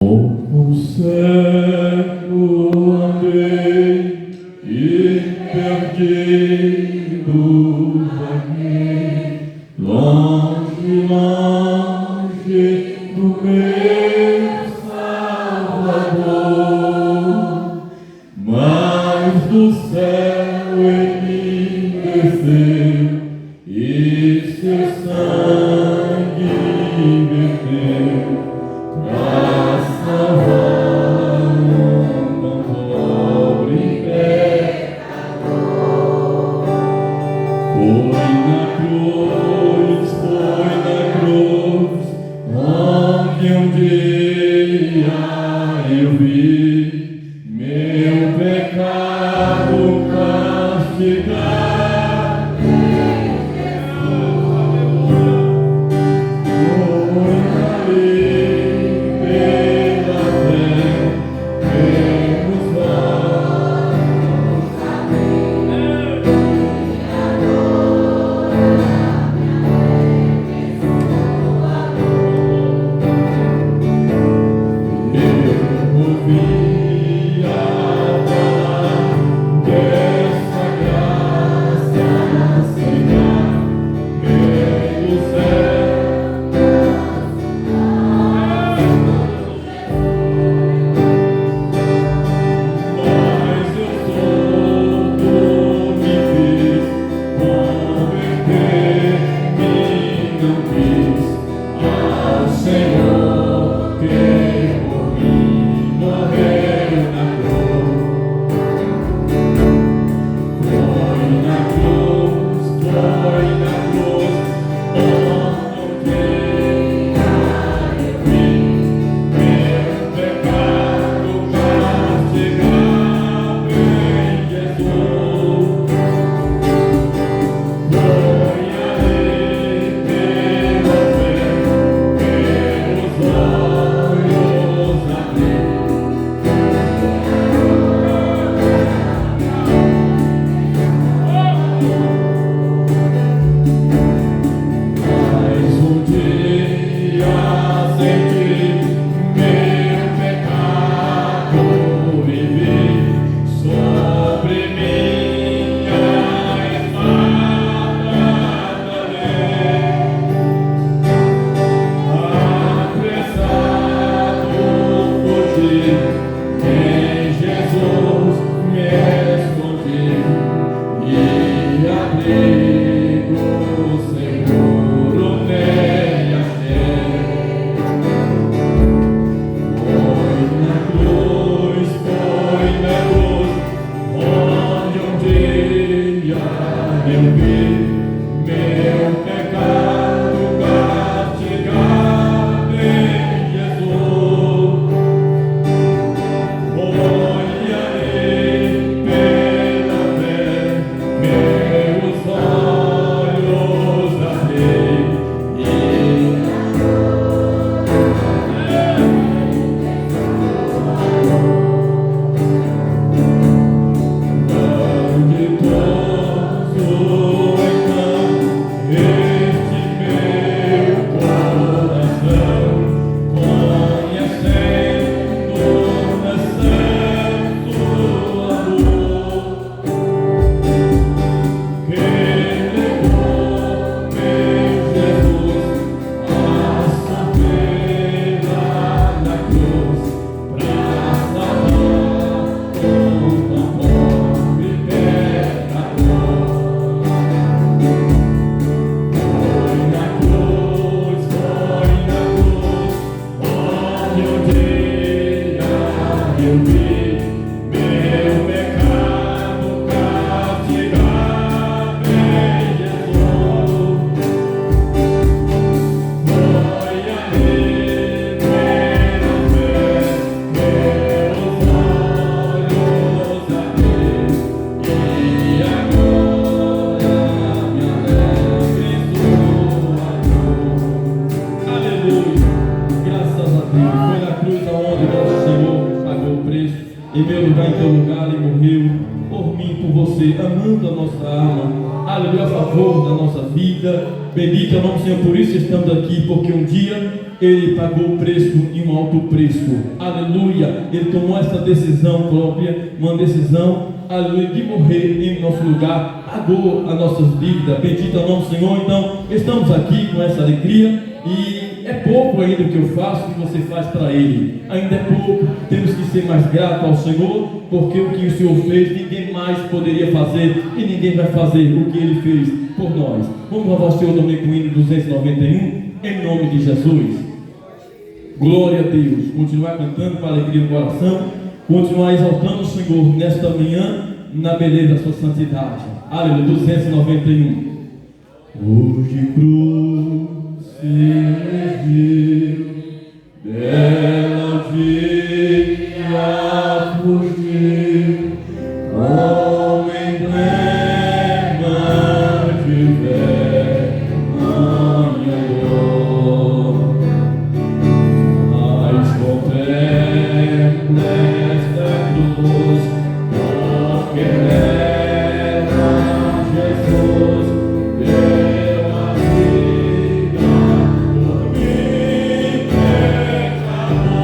Longo cego andei e perdido vaguei, longe, longe do meu Salvador, mas do céu ele desceu e seu sangue verteu pra salvar um pobre pecador. Foi na cruz, onde um dia eu vi meu pecado castigado. Em meu lugar, em teu lugar, ele morreu por mim, por você, amando a nossa alma, aleluia, a favor da nossa vida. Bendito é o nome do Senhor, por isso estamos aqui, porque um dia Ele pagou o preço e um alto preço, aleluia. Ele tomou essa decisão própria, uma decisão, aleluia, de morrer em nosso lugar, pagou as nossas dívidas. Bendito é o nome do Senhor. Então estamos aqui com essa alegria, e é pouco ainda o que eu faço, o que você faz para Ele, ainda é pouco. Temos que ser mais gratos ao Senhor, porque o que o Senhor fez, ninguém mais poderia fazer, e ninguém vai fazer o que Ele fez por nós. Vamos louvar o Senhor também com o hino 291, em nome de Jesus. Glória a Deus. Continuar cantando com alegria no coração, continuar exaltando o Senhor nesta manhã, na beleza da sua santidade. Aleluia. 291. Hoje cruz se viu, dela dia fugiu, como emblema de vergonha dor. Mas contempla esta cruz, porque nela Jesus deu a vida por mim, pecador.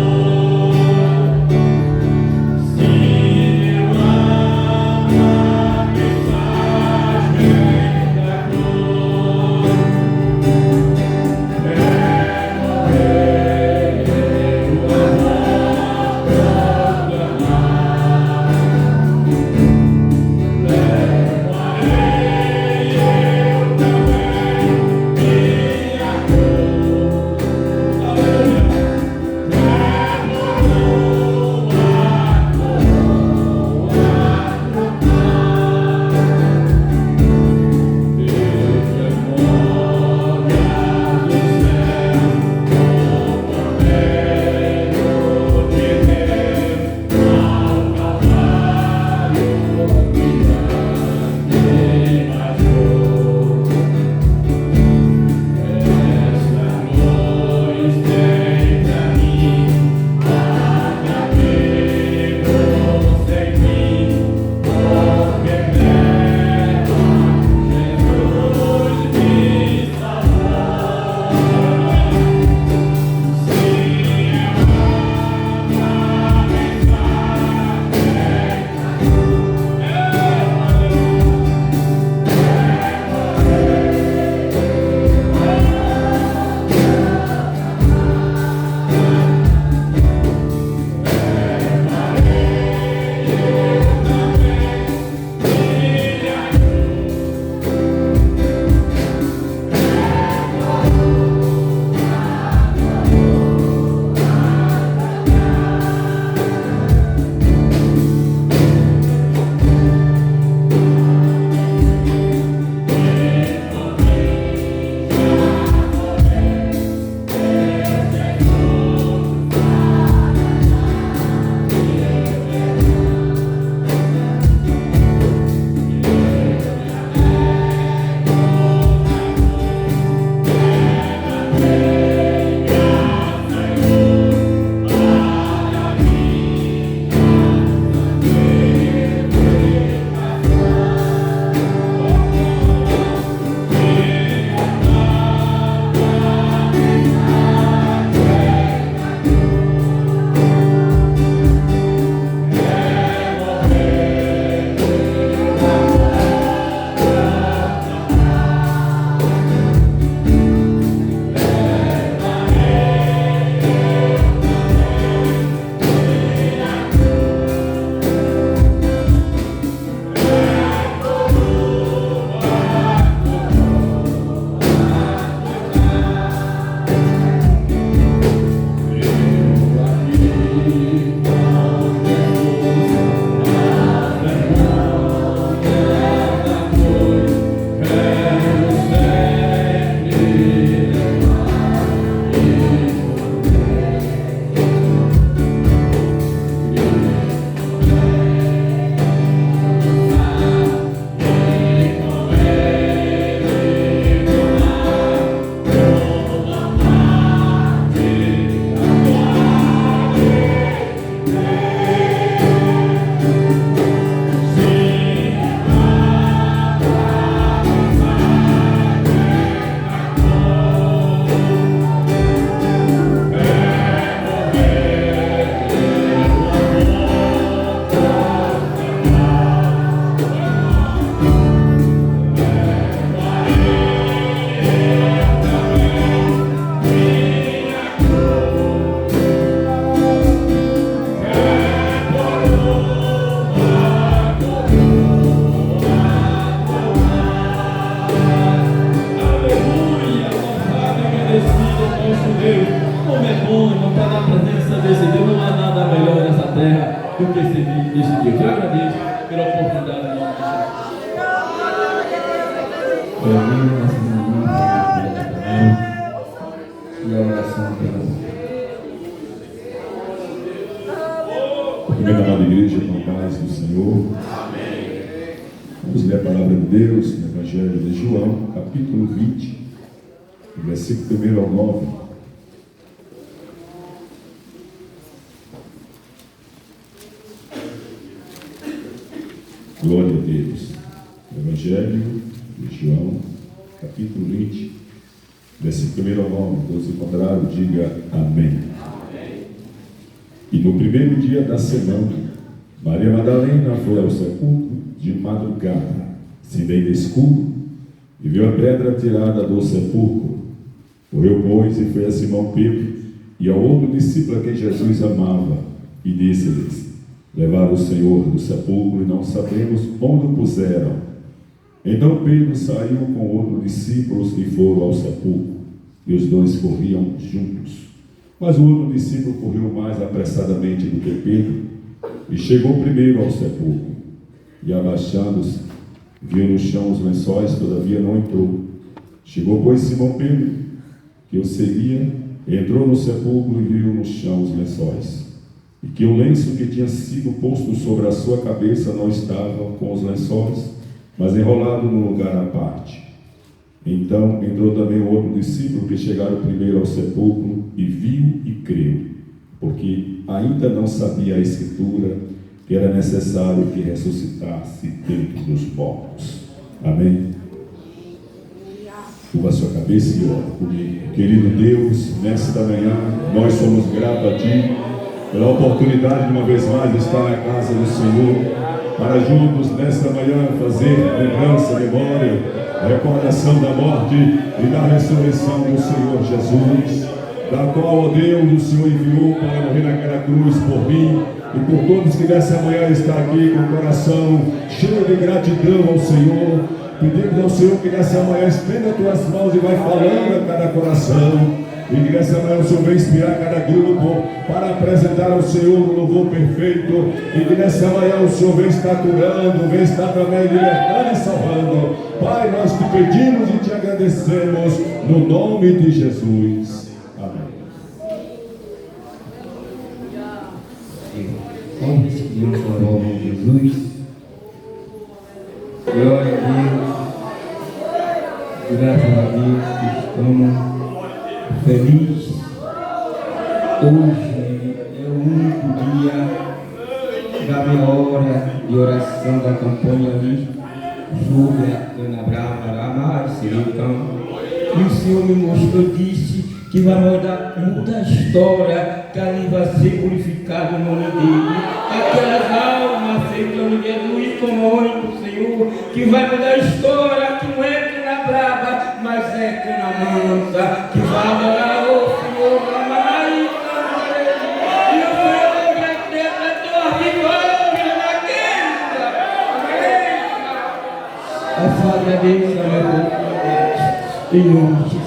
do que servir esse Deus. Eu agradeço pela oportunidade em nome de Jesus. E a oração pela Primeira amada igreja, com a paz do Senhor. Amém. Vamos ler a palavra de Deus no Evangelho de João, capítulo 20, versículo 1 ao 9. Glória a Deus. Evangelho de João, capítulo 20, versículo 1 ao 9. Todos encontraram, diga amém. E no primeiro dia da semana, Maria Madalena foi ao sepulcro de madrugada, sendo ainda escuro, e viu a pedra tirada do sepulcro. Correu, pois, e foi a Simão Pedro e ao outro discípulo a quem Jesus amava, e disse-lhes: levaram o Senhor do sepulcro e não sabemos onde o puseram. Então Pedro saiu com outros discípulos e foram ao sepulcro, e os dois corriam juntos. Mas o outro discípulo correu mais apressadamente do que Pedro, e chegou primeiro ao sepulcro, e abaixando-se, viu no chão os lençóis, todavia não entrou. Chegou, pois, Simão Pedro, que o seguia, entrou no sepulcro e viu no chão os lençóis, e que o lenço que tinha sido posto sobre a sua cabeça não estava com os lençóis, mas enrolado num lugar à parte. Então entrou também o outro discípulo que chegaram primeiro ao sepulcro e viu e creu, porque ainda não sabia a Escritura que era necessário que ressuscitasse dentre dos mortos. Amém? Curva a sua cabeça e ora comigo. Querido Deus, nesta manhã nós somos gratos a Ti pela oportunidade de uma vez mais de estar na casa do Senhor, para juntos nesta manhã fazer lembrança, memória, recordação da morte e da ressurreição do Senhor Jesus, da qual, ó Deus, o Senhor enviou para morrer naquela cruz por mim e por todos que nessa manhã estão aqui com o coração cheio de gratidão ao Senhor. Pedimos ao Senhor que nessa manhã estenda as tuas mãos e vai falando a cada coração. E que nessa manhã o Senhor vem inspirar cada grupo para apresentar ao Senhor um louvor perfeito. E que nessa manhã o Senhor vem estar curando, vem estar também libertando e salvando. Pai, nós te pedimos e te agradecemos no nome de Jesus. Amém. Vamos seguir o nome de Jesus. Glória a Deus. Graças a Deus que estamos felizes. Hoje é o único dia da minha hora de oração da campanha ali sobre a Ana Brava, Rama e Sericão. E o Senhor me mostrou, disse que vai mudar a história, que ali vai ser purificado o nome dele. Aquelas almas aceitando Jesus como o único Senhor, que vai mudar a história, que não é Cana Brava, mas é Cana Mansa, que vai adorar o Senhor. E o Senhor vai decretar a vitória na guerra. A glória a Deus, em nome de Jesus.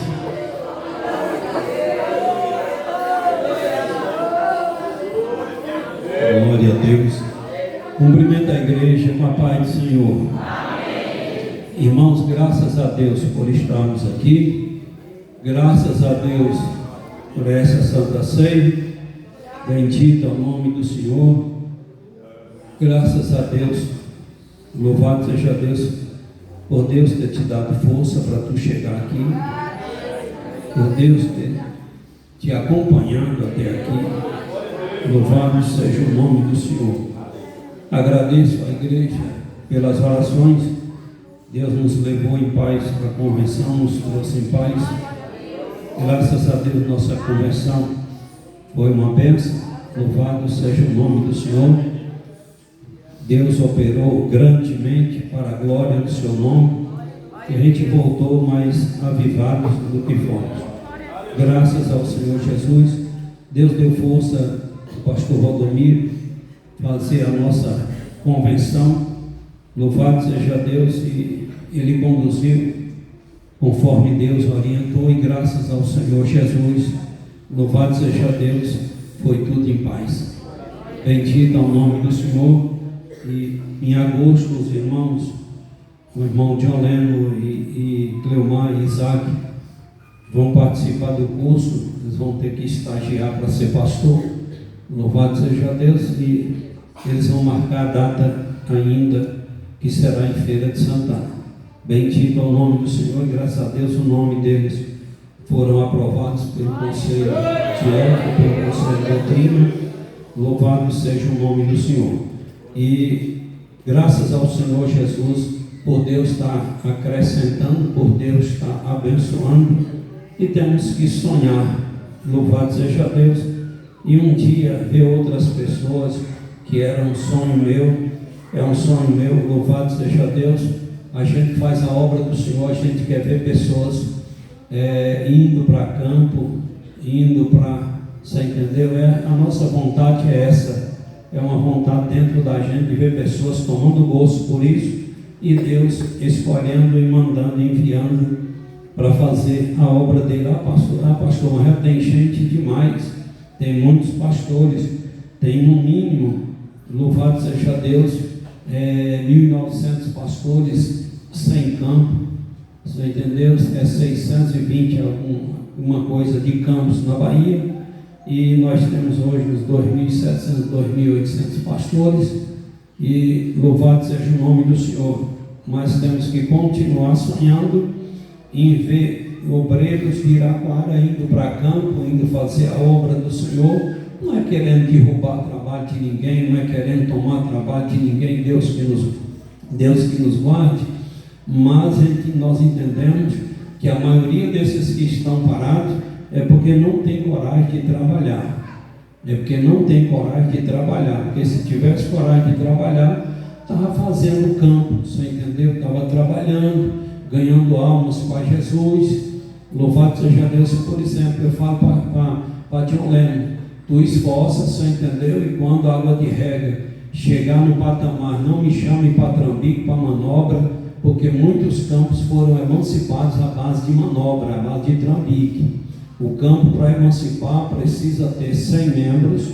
Glória a Deus. Cumprimento a igreja com a paz do Senhor. Amém. Irmãos, graças a Deus por estarmos aqui. Graças a Deus por essa Santa Ceia. Bendito é o nome do Senhor. Graças a Deus. Louvado seja Deus por Deus ter te dado força para tu chegar aqui. Por Deus ter te acompanhado até aqui. Louvado seja o nome do Senhor. Agradeço à igreja pelas orações. Deus nos levou em paz para a convenção, nos trouxe em paz. Graças a Deus nossa convenção foi uma bênção. Louvado seja o nome do Senhor. Deus operou grandemente para a glória do seu nome. E a gente voltou mais avivados do que fomos. Graças ao Senhor Jesus. Deus deu força ao pastor Valdomiro fazer a nossa convenção. Louvado seja Deus, e ele conduziu conforme Deus orientou, e graças ao Senhor Jesus, louvado seja Deus, foi tudo em paz. Bendito é o nome do Senhor. E em agosto, os irmãos, o irmão John Leno e Cleomar e Isaac vão participar do curso. Eles vão ter que estagiar para ser pastor. Louvado seja Deus. E eles vão marcar a data ainda, que será em Feira de Santana. Bendito é o nome do Senhor, e graças a Deus o nome deles foram aprovados pelo Conselho de Ética, pelo Conselho de Doutrina. Louvado seja o nome do Senhor. E graças ao Senhor Jesus, por Deus estar acrescentando, por Deus estar abençoando, e temos que sonhar. Louvado seja Deus. E um dia ver outras pessoas que era um sonho meu, é um sonho meu, louvado seja Deus. A gente faz a obra do Senhor, a gente quer ver pessoas indo para campo, indo para, você entendeu? A nossa vontade é essa, é uma vontade dentro da gente de ver pessoas tomando gosto por isso, e Deus escolhendo e mandando, enviando para fazer a obra dele. Pastor, mas já tem gente demais, tem muitos pastores, tem no mínimo, louvado seja Deus, 1.900 pastores sem campo, você entendeu? 620 alguma coisa de campos na Bahia, e nós temos hoje uns 2.700, 2.800 pastores, e louvado seja o nome do Senhor. Mas temos que continuar sonhando em ver obreiros de Iraquara indo para campo, indo fazer a obra do Senhor. Não é querendo derrubar o trabalho de ninguém, não é querendo tomar o trabalho de ninguém, Deus que nos guarde, mas nós entendemos que a maioria desses que estão parados é porque não tem coragem de trabalhar. É porque não tem coragem de trabalhar, porque se tivesse coragem de trabalhar, estava fazendo campo, você entendeu? Estava trabalhando, ganhando almas para Jesus. Louvado seja Deus. Por exemplo, eu falo para John Leno, tu esforça, você entendeu? E quando a água de rega chegar no patamar, não me chame para trambique, para manobra, porque muitos campos foram emancipados à base de manobra, à base de trambique. O campo, para emancipar, precisa ter 100 membros,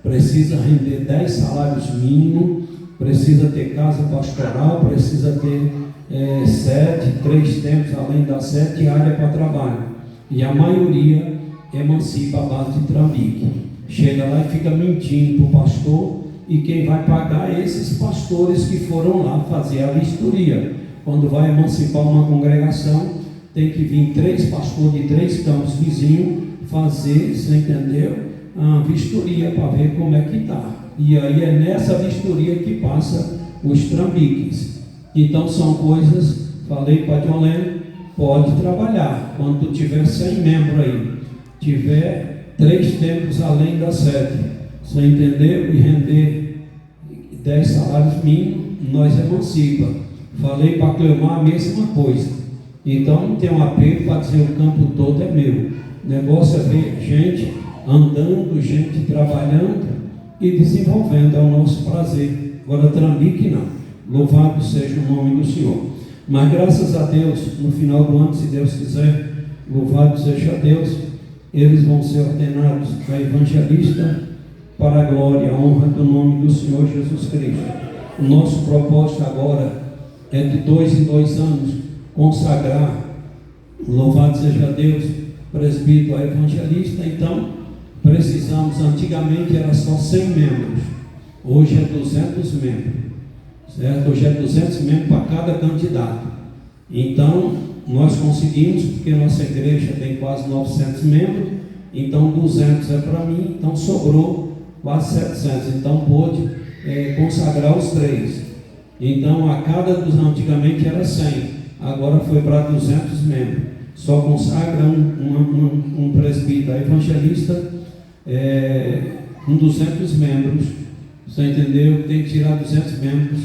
precisa render 10 salários mínimos, precisa ter casa pastoral, precisa ter 3 tempos, além das 7 áreas para trabalho. E a maioria emancipa a base de trambique. Chega lá e fica mentindo para o pastor, e quem vai pagar é esses pastores que foram lá fazer a vistoria. Quando vai emancipar uma congregação, tem que vir 3 pastores de 3 campos vizinhos fazer, você entendeu? A vistoria para ver como é que está. E aí é nessa vistoria que passa os trambiques. Então são coisas, falei para John Leno, pode trabalhar. Quando tu tiver 100 membros aí, tiver 3 tempos além das 7, você entendeu? E render 10 salários mínimos, nós emancipa. Falei para Cleomar a mesma coisa. Então não tem um apelo para dizer o campo todo é meu. O negócio é ver gente andando, gente trabalhando e desenvolvendo, é o nosso prazer. Agora trambique não. Louvado seja o nome do Senhor. Mas graças a Deus, no final do ano, se Deus quiser, louvado seja Deus, eles vão ser ordenados a evangelista para a glória e a honra do nome do Senhor Jesus Cristo. O nosso propósito agora é de 2 em 2 anos consagrar, louvado seja Deus, presbítero a evangelista. Então precisamos, antigamente era só 100 membros, hoje é 200 membros, certo? Hoje é 200 membros para cada candidato. Então nós conseguimos, porque nossa igreja tem quase 900 membros, então 200 é para mim, então sobrou quase 700, então pôde consagrar os 3. Então a cada dos, antigamente era 100, agora foi para 200 membros. Só consagra um presbítero evangelista com 200 membros. Você entendeu? Tem que tirar 200 membros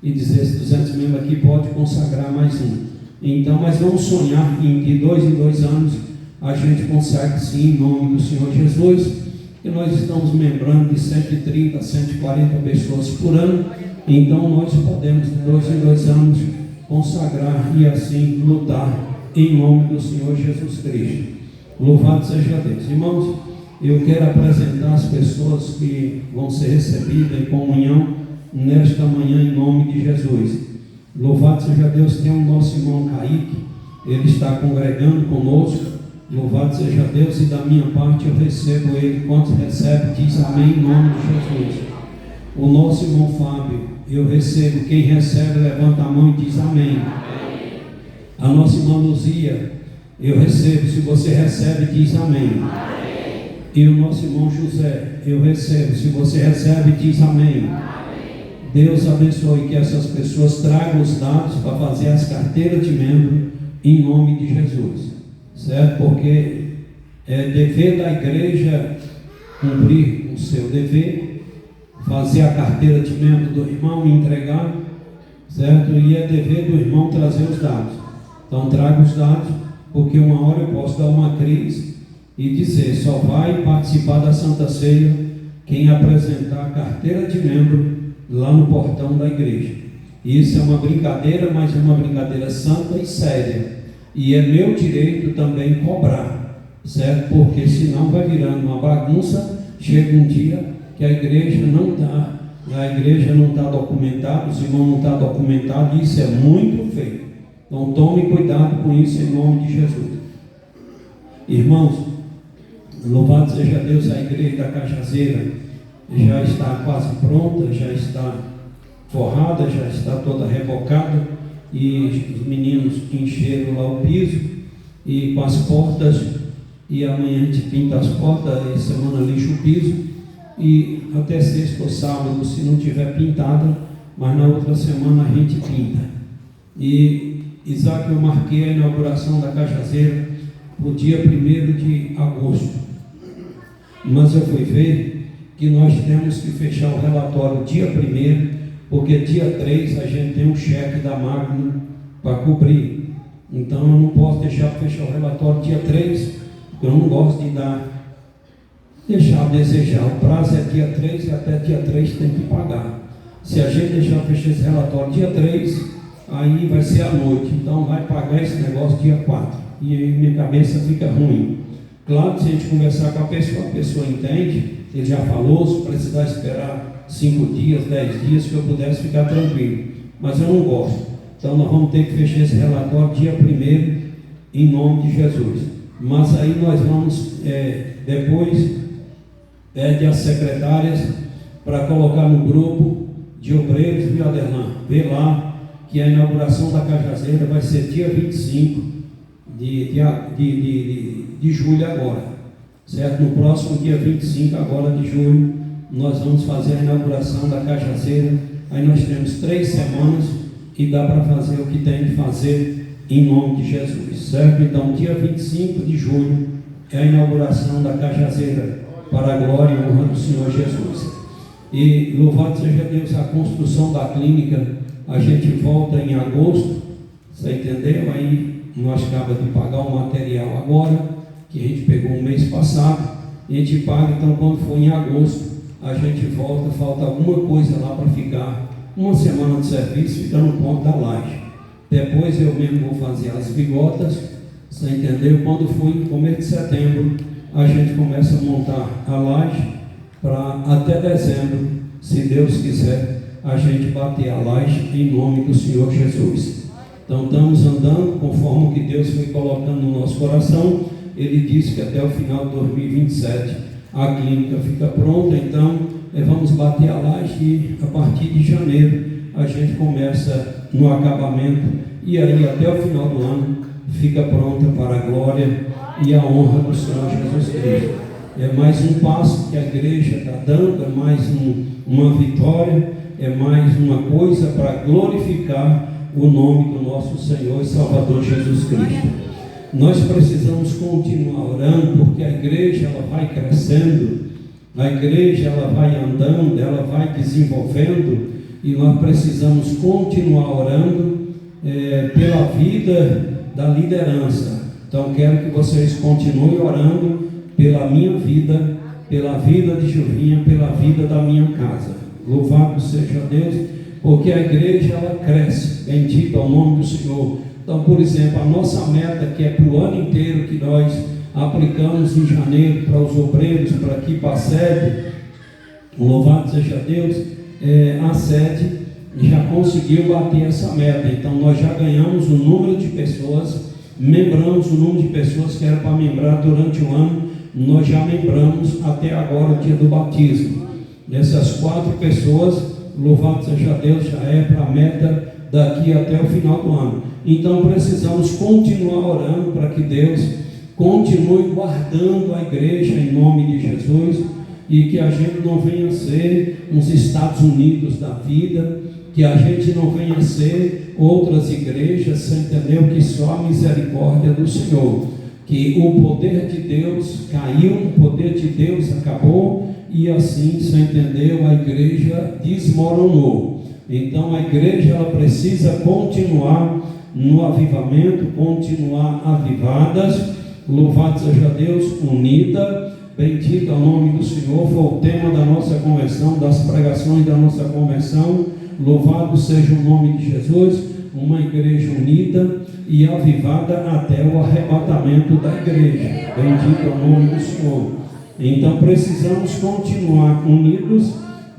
e dizer, esses 200 membros aqui pode consagrar mais um. Então, mas vamos sonhar em que 2 em 2 anos a gente consagre sim, em nome do Senhor Jesus, que nós estamos membrando de 130 a 140 pessoas por ano. Então nós podemos de 2 em 2 anos consagrar e assim lutar em nome do Senhor Jesus Cristo. Louvado seja Deus. Irmãos, eu quero apresentar as pessoas que vão ser recebidas em comunhão nesta manhã, em nome de Jesus. Louvado seja Deus, tem o nosso irmão Kaique, ele está congregando conosco. Louvado seja Deus, e da minha parte eu recebo ele. Quantos recebe, diz amém em nome de Jesus. O nosso irmão Fábio, eu recebo. Quem recebe, levanta a mão e diz amém. A nossa irmã Luzia, eu recebo. Se você recebe, diz amém. E o nosso irmão José, eu recebo. Se você recebe, diz amém. Deus abençoe, que essas pessoas tragam os dados para fazer as carteiras de membro em nome de Jesus, certo? Porque é dever da igreja cumprir o seu dever, fazer a carteira de membro do irmão e entregar, certo? E é dever do irmão trazer os dados. Então traga os dados, porque uma hora eu posso dar uma crise e dizer: só vai participar da Santa Ceia quem apresentar a carteira de membro lá no portão da igreja. Isso é uma brincadeira, mas é uma brincadeira santa e séria, e é meu direito também cobrar, certo? Porque senão vai virando uma bagunça. Chega um dia que a igreja não está documentada, os irmãos não estão documentados, e isso é muito feio. Então tome cuidado com isso em nome de Jesus. Irmãos, louvado seja Deus, a igreja da Cajazeira já está quase pronta, já está forrada, já está toda rebocada, e os meninos encheram lá o piso e com as portas, e amanhã a gente pinta as portas, e semana lixa o piso, e até sexta ou sábado, se não tiver pintado, mas na outra semana a gente pinta. E Isaac, eu marquei a inauguração da Cajazeira para o dia 1º de agosto, mas eu fui ver que nós temos que fechar o relatório dia 1º, porque dia 3 a gente tem um cheque da Magno para cobrir. Então eu não posso deixar para fechar o relatório dia 3, porque eu não gosto de deixar a desejar. O prazo é dia 3 e até dia 3 tem que pagar. Se a gente deixar fechar esse relatório dia 3, aí vai ser à noite, então vai pagar esse negócio dia 4, e aí minha cabeça fica ruim. Claro que se a gente conversar com a pessoa entende. Ele já falou, se precisar esperar 5 dias, 10 dias, que eu pudesse ficar tranquilo, mas eu não gosto. Então nós vamos ter que fechar esse relatório dia 1º, em nome de Jesus. Mas aí nós vamos, depois, pede às secretárias para colocar no grupo de obreiros, viu, Aderlan? Vê lá que a inauguração da Cajazeira vai ser dia 25 de julho agora. Certo? No próximo dia 25 agora de julho, nós vamos fazer a inauguração da Cajazeira. Aí nós temos 3 semanas e dá para fazer o que tem de fazer em nome de Jesus, certo? Então dia 25 de julho é a inauguração da Cajazeira, para a glória e honra do Senhor Jesus. E louvado seja Deus, a construção da clínica a gente volta em agosto, você entendeu? Aí nós acabamos de pagar o material agora, que a gente pegou um mês passado, e a gente paga. Então quando for em agosto a gente volta, falta alguma coisa lá para ficar uma semana de serviço, fica no ponto da laje. Depois eu mesmo vou fazer as bigotas, você entendeu? Quando for em começo de setembro a gente começa a montar a laje, para até dezembro, se Deus quiser, a gente bater a laje em nome do Senhor Jesus. Então estamos andando conforme o que Deus foi colocando no nosso coração. Ele disse que até o final de 2027 a clínica fica pronta, então vamos bater a laje e a partir de janeiro a gente começa no acabamento, e aí até o final do ano fica pronta para a glória e a honra do Senhor Jesus Cristo. É mais um passo que a igreja está dando, é mais uma vitória, é mais uma coisa para glorificar o nome do nosso Senhor e Salvador Jesus Cristo. Nós precisamos continuar orando, porque a igreja ela vai crescendo, a igreja ela vai andando, ela vai desenvolvendo, e nós precisamos continuar orando pela vida da liderança. Então quero que vocês continuem orando pela minha vida, pela vida de Juvinha, pela vida da minha casa. Louvado seja Deus, porque a igreja ela cresce, bendito ao nome do Senhor. Então, por exemplo, a nossa meta, que é para o ano inteiro, que nós aplicamos em janeiro para os obreiros, para aqui para a sede, louvado seja Deus, a sede já conseguiu bater essa meta. Então nós já ganhamos o número de pessoas, membramos o número de pessoas que era para membrar durante o ano, nós já membramos até agora o dia do batismo. Essas 4 pessoas, louvado seja Deus, já é para a meta daqui até o final do ano. Então precisamos continuar orando para que Deus continue guardando a igreja em nome de Jesus, e que a gente não venha ser uns Estados Unidos da vida, que a gente não venha ser outras igrejas, você entendeu? Que só a misericórdia do Senhor, que o poder de Deus caiu, o poder de Deus acabou, e assim, você entendeu? A igreja desmoronou. Então a igreja ela precisa continuar no avivamento, continuar avivadas, louvado seja Deus, unida, bendito é o nome do Senhor. Foi o tema da nossa convenção, das pregações da nossa convenção. Louvado seja o nome de Jesus, uma igreja unida e avivada até o arrebatamento da igreja. Bendito é o nome do Senhor. Então precisamos continuar unidos.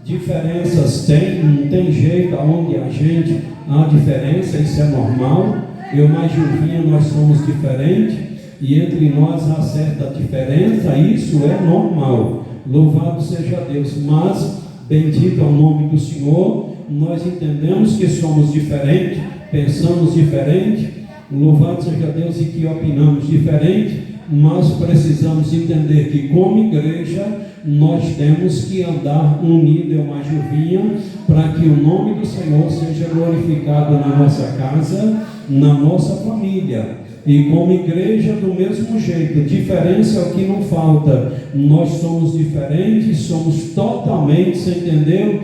Diferenças tem, não tem jeito, aonde a gente há diferença, isso é normal. Eu mais Gilvinha, nós somos diferentes, e entre nós há certa diferença, isso é normal. Louvado seja Deus, mas bendito é o nome do Senhor. Nós entendemos que somos diferentes, pensamos diferente, louvado seja Deus, e que opinamos diferente, mas precisamos entender que como igreja nós temos que andar unido, eu mais Gilvinha, para que o nome do Senhor seja glorificado na nossa casa, na nossa família. E como igreja do mesmo jeito, diferença é o que não falta. Nós somos diferentes, somos totalmente, você entendeu?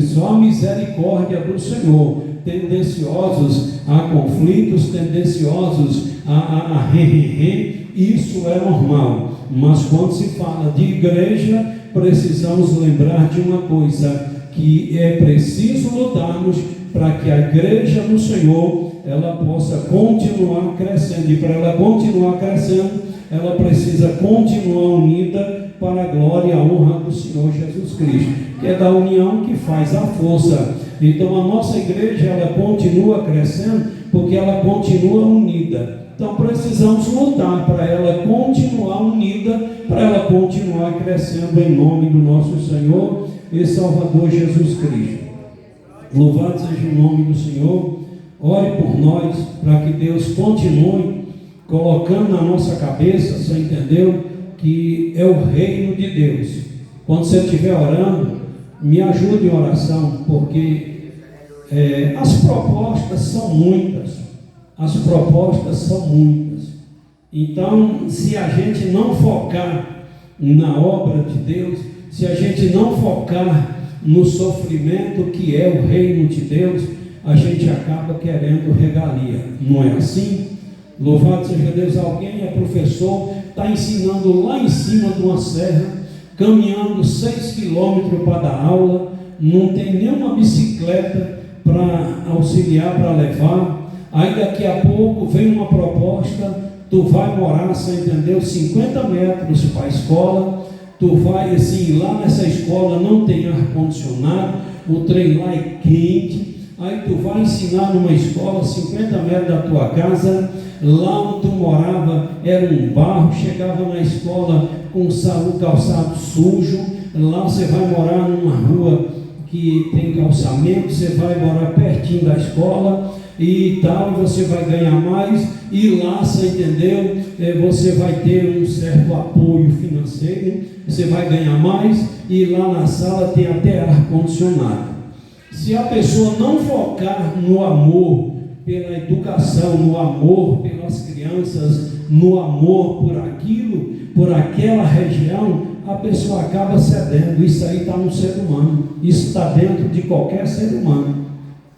Só a misericórdia do Senhor. Tendenciosos a conflitos, tendenciosos a isso é normal. Mas quando se fala de igreja, precisamos lembrar de uma coisa, que é preciso lutarmos para que a igreja do Senhor ela possa continuar crescendo, e para ela continuar crescendo, ela precisa continuar unida para a glória e a honra do Senhor Jesus Cristo, que é da união que faz a força. Então a nossa igreja ela continua crescendo porque ela continua unida. Então precisamos lutar para ela continuar unida, para ela continuar crescendo em nome do nosso Senhor e Salvador Jesus Cristo. Louvado seja o nome do Senhor. Ore por nós, para que Deus continue colocando na nossa cabeça, você entendeu? Que é o reino de Deus. Quando você estiver orando, me ajude em oração, porque as propostas são muitas. As propostas são muitas. Então, se a gente não focar na obra de Deus, se a gente não focar no sofrimento que é o reino de Deus, a gente acaba querendo regalia. Não é assim? Louvado seja Deus. Alguém é professor, está ensinando lá em cima de uma serra, caminhando 6 quilômetros para dar aula, não tem nenhuma bicicleta para auxiliar, para levar. Aí daqui a pouco vem uma proposta, tu vai morar, você entendeu, 50 metros para a escola, tu vai assim, lá nessa escola não tem ar-condicionado, o trem lá é quente. Aí tu vai ensinar numa escola 50 metros da tua casa, lá onde tu morava era um barro, chegava na escola com o calçado sujo, lá você vai morar numa rua que tem calçamento, você vai morar pertinho da escola e tal, e você vai ganhar mais, e lá, você entendeu, você vai ter um certo apoio financeiro, você vai ganhar mais, e lá na sala tem até ar-condicionado. Se a pessoa não focar no amor pela educação, no amor pelas crianças, no amor por aquilo, por aquela região, a pessoa acaba cedendo. Isso aí está no ser humano, isso está dentro de qualquer ser humano.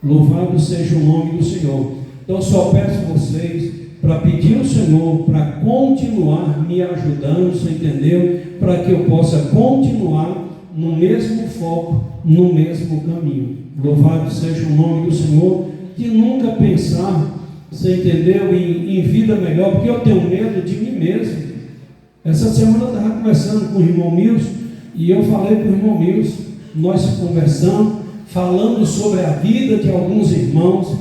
Louvado seja o nome do Senhor. Então só peço a vocês para pedir ao Senhor para continuar me ajudando, você entendeu? Para que eu possa continuar no mesmo foco, no mesmo caminho. Louvado seja o nome do Senhor. De nunca pensar, você entendeu, em vida melhor, porque eu tenho medo de mim mesmo. Essa semana eu estava conversando com o irmão Milson, e eu falei para o irmão Milson, nós conversamos, falando sobre a vida de alguns irmãos,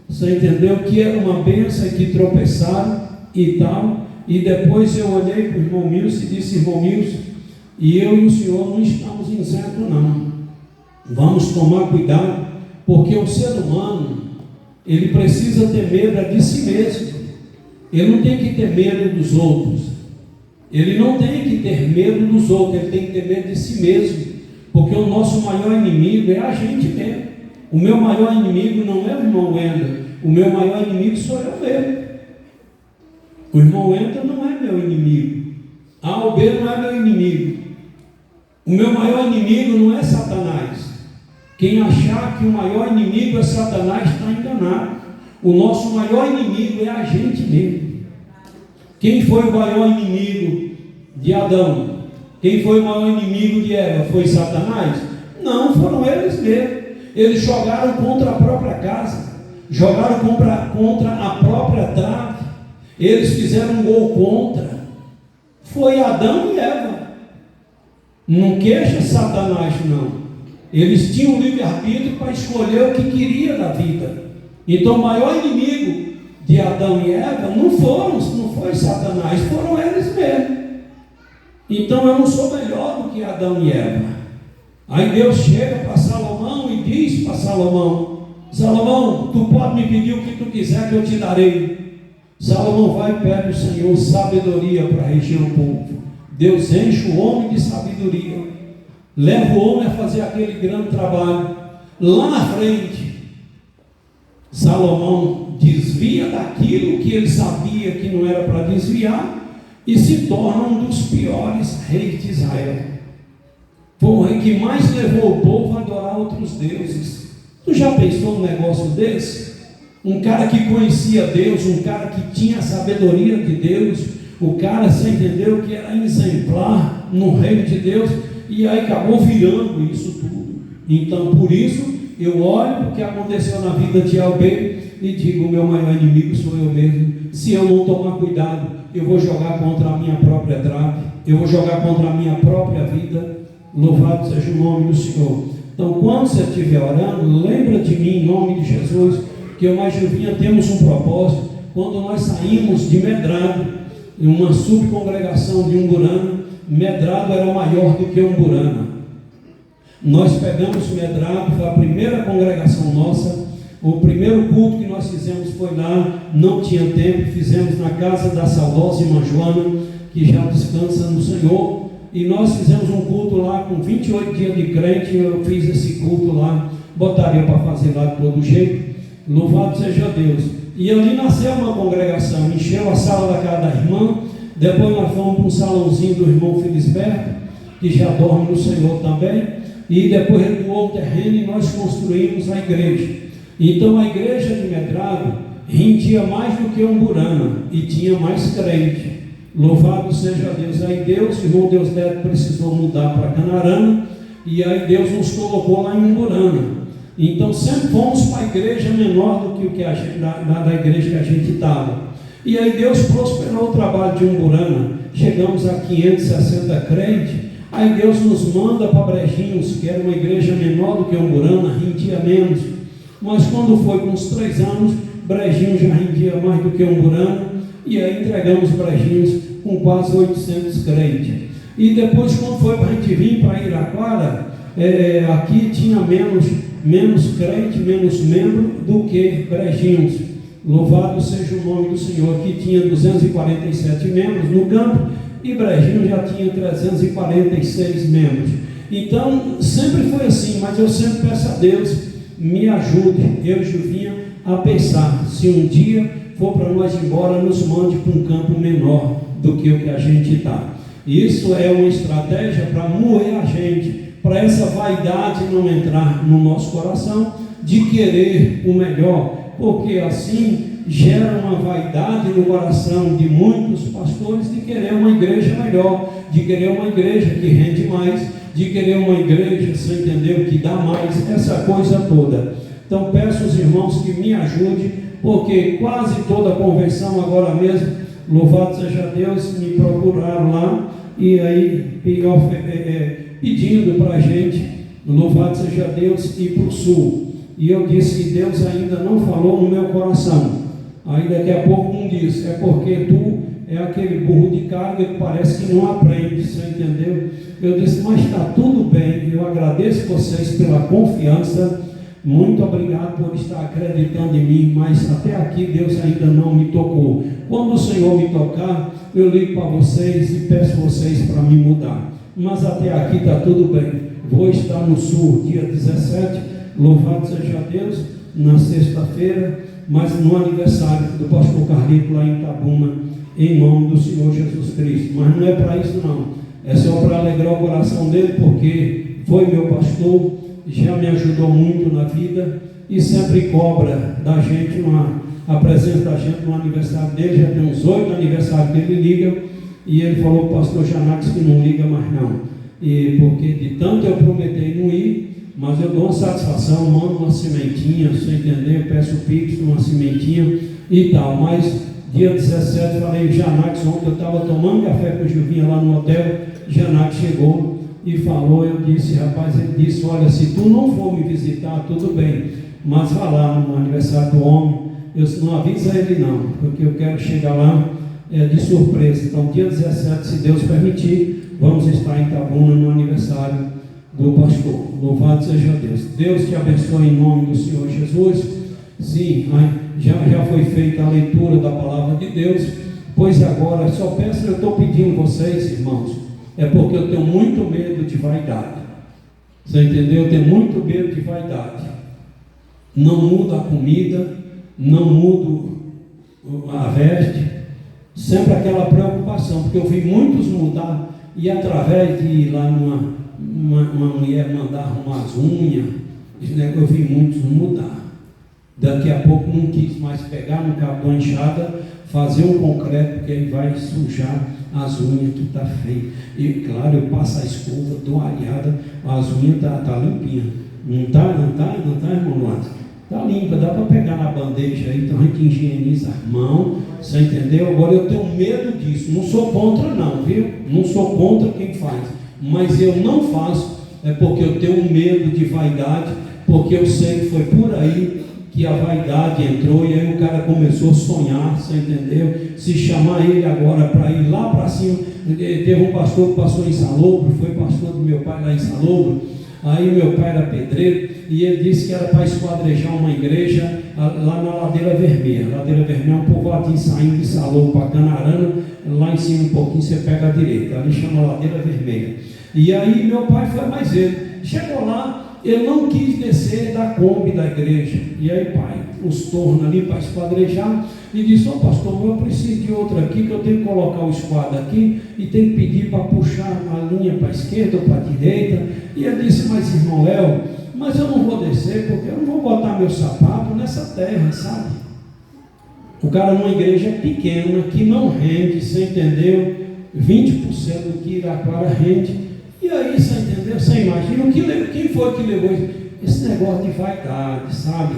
você entendeu, que era uma bênção, que tropeçaram e tal, e depois eu olhei para o irmão Milson e disse: irmão Milson, e eu e o senhor não estamos isentos não, vamos tomar cuidado, porque o ser humano, ele precisa ter medo de si mesmo, ele não tem que ter medo dos outros, ele não tem que ter medo dos outros, ele tem que ter medo de si mesmo, porque o nosso maior inimigo é a gente mesmo. O meu maior inimigo não é o irmão Wendel, o meu maior inimigo sou eu mesmo. O irmão Wendel não é meu inimigo, A ou B não é meu inimigo. O meu maior inimigo não é Satanás. Quem achar que o maior inimigo é Satanás está enganado. O nosso maior inimigo é a gente mesmo. Quem foi o maior inimigo de Adão? Quem foi o maior inimigo de Eva? Foi Satanás? Não, foram eles mesmos. Eles jogaram contra a própria casa, jogaram contra a própria trave, eles fizeram um gol contra. Foi Adão e Eva. Não queixa Satanás, não. Eles tinham livre-arbítrio para escolher o que queria da vida. Então o maior inimigo de Adão e Eva não foi Satanás, foram eles mesmos. Então eu não sou melhor do que Adão e Eva. Aí Deus chega para Salomão e diz para Salomão: Salomão, tu pode me pedir o que tu quiser que eu te darei. Salomão vai e pede ao Senhor sabedoria para reger o povo. Deus enche o homem de sabedoria, leva o homem a fazer aquele grande trabalho. Lá na frente, Salomão desvia daquilo que ele sabia que não era para desviar e se torna um dos piores reis de Israel. Foi o rei que mais levou o povo a adorar outros deuses. Tu já pensou num negócio desse? Um cara que conhecia Deus, um cara que tinha a sabedoria de Deus, o cara, você entendeu, que era exemplar no reino de Deus, e aí acabou virando isso tudo. Então, por isso, eu olho o que aconteceu na vida de alguém e digo: o meu maior inimigo sou eu mesmo. Se eu não tomar cuidado, eu vou jogar contra a minha própria trave, eu vou jogar contra a minha própria vida. Louvado seja o nome do Senhor. Então, quando você estiver orando, lembra de mim em nome de Jesus, que eu mais Juvinha temos um propósito. Quando nós saímos de Medrado, em uma subcongregação de Umburana, Medrado era maior do que Umburana. Nós pegamos Medrado, foi a primeira congregação nossa. O primeiro culto que nós fizemos foi lá, não tinha tempo, fizemos na casa da saudosa irmã Joana, que já descansa no Senhor. E nós fizemos um culto lá com 28 dias de crente. Eu fiz esse culto lá, botaria para fazer lá de todo jeito. Louvado seja Deus. E ali nasceu uma congregação, encheu a sala da casa da irmã. Depois nós fomos para um salãozinho do irmão Felisberto, que já dorme no Senhor também. E depois ele doou o terreno e nós construímos a igreja. Então a igreja de Medrado rendia mais do que Umburana e tinha mais crente. Louvado seja Deus. Aí Deus, o irmão Deusdado precisou mudar para Canarana, e aí Deus nos colocou lá em Umburana. Então sempre fomos para a igreja menor do que o que a gente, da igreja que a gente estava. E aí Deus prosperou o trabalho de Umburana. Chegamos a 560 crentes. Aí Deus nos manda para Brejinhos, que era uma igreja menor do que Umburana, rendia menos. Mas quando foi com uns 3 anos, Brejinhos já rendia mais do que Umburana. E aí entregamos Brejinhos com quase 800 crentes. E depois, quando foi para a gente vir para Iraquara, aqui tinha menos crente, menos membro do que Brejinhos. Louvado seja o nome do Senhor, que tinha 247 membros no campo, e Brejinhos já tinha 346 membros. Então, sempre foi assim, mas eu sempre peço a Deus, me ajude, eu e Juvinha, a pensar, se um dia for para nós ir embora, nos mande para um campo menor do que o que a gente está. Isso é uma estratégia para moer a gente, para essa vaidade não entrar no nosso coração, de querer o melhor, porque assim gera uma vaidade no coração de muitos pastores de querer uma igreja melhor, de querer uma igreja que rende mais, de querer uma igreja, você entendeu, que dá mais, essa coisa toda. Então peço aos irmãos que me ajudem, porque quase toda a convenção agora mesmo Louvado seja Deus, me procuraram lá e aí pedindo para a gente, louvado seja Deus, ir para o sul. E eu disse que Deus ainda não falou no meu coração. Aí daqui a pouco um disse, é porque tu é aquele burro de carga que parece que não aprende, você entendeu? Eu disse, mas está tudo bem, eu agradeço vocês pela confiança, muito obrigado por estar acreditando em mim, mas até aqui Deus ainda não me tocou. Quando o Senhor me tocar, eu ligo para vocês e peço vocês para me mudar. Mas até aqui está tudo bem. Vou estar no sul, dia 17, louvado seja Deus, na sexta-feira, mas no aniversário do pastor Carlito lá em Itabuna, em nome do Senhor Jesus Cristo. Mas não é para isso não, é só para alegrar o coração dele, porque foi meu pastor, já me ajudou muito na vida e sempre cobra da gente a presença da gente no aniversário dele. Já tem uns 8 aniversários que ele liga, e ele falou para o pastor Janax que não liga mais não, e porque de tanto eu prometei não ir, mas eu dou uma satisfação, mando uma sementinha, você entendeu? Peço o pix, uma sementinha e tal. Mas dia 17 falei, Janax, ontem eu estava tomando café com o Gilvinha lá no hotel, Janax chegou e falou, eu disse, rapaz, ele disse, olha, se tu não for me visitar, tudo bem, mas vá lá no aniversário do homem. Eu não avisa ele não, porque eu quero chegar lá de surpresa. Então dia 17, se Deus permitir, vamos estar em Itabuna no aniversário do pastor. Louvado seja Deus. Deus te abençoe em nome do Senhor Jesus. Sim, já foi feita a leitura da palavra de Deus, pois agora só peço, eu estou pedindo vocês, irmãos, é porque eu tenho muito medo de vaidade. Você entendeu? Eu tenho muito medo de vaidade. Não mudo a comida, não mudo a veste, sempre aquela preocupação, porque eu vi muitos mudar, e através de ir lá uma mulher mandar arrumar as unhas, eu vi muitos mudar. Daqui a pouco não quis mais pegar no cabo da enxada, fazer um concreto, porque ele vai sujar as unhas que está feio. E claro, eu passo a escova, dou uma areada, as unhas tá limpinhas. Não tá, irmão Luan? Está limpa, dá para pegar na bandeja aí, então a gente higieniza as mãos, você entendeu? Agora eu tenho medo disso, não sou contra não, viu? Não sou contra quem faz, mas eu não faço, é porque eu tenho medo de vaidade, porque eu sei que foi por aí que a vaidade entrou, e aí o cara começou a sonhar, você entendeu? Se chamar ele agora para ir lá para cima, teve um pastor que passou em Salobro, foi pastor do meu pai lá em Salobro, aí meu pai era pedreiro, e ele disse que era para esquadrejar uma igreja lá na Ladeira Vermelha. Ladeira Vermelha é um povoadinho saindo de Salobro para Canarana, lá em cima um pouquinho você pega a direita, ali chama Ladeira Vermelha. E aí meu pai foi mais ele, chegou lá, ele não quis descer da Kombi da igreja, e aí pai, os tornos ali para esquadrejar, e disse, pastor, eu preciso de outra aqui, que eu tenho que colocar o esquadro aqui, e tenho que pedir para puxar a linha para a esquerda ou para a direita. E ele disse, mas irmão Léo, mas eu não vou descer, porque eu não vou botar meu sapato nessa terra, sabe? O cara numa igreja pequena, que não rende, você entendeu? 20% do que Iraquara rende. E aí, você entendeu? Você imagina, quem foi que levou esse negócio de vaidade, sabe?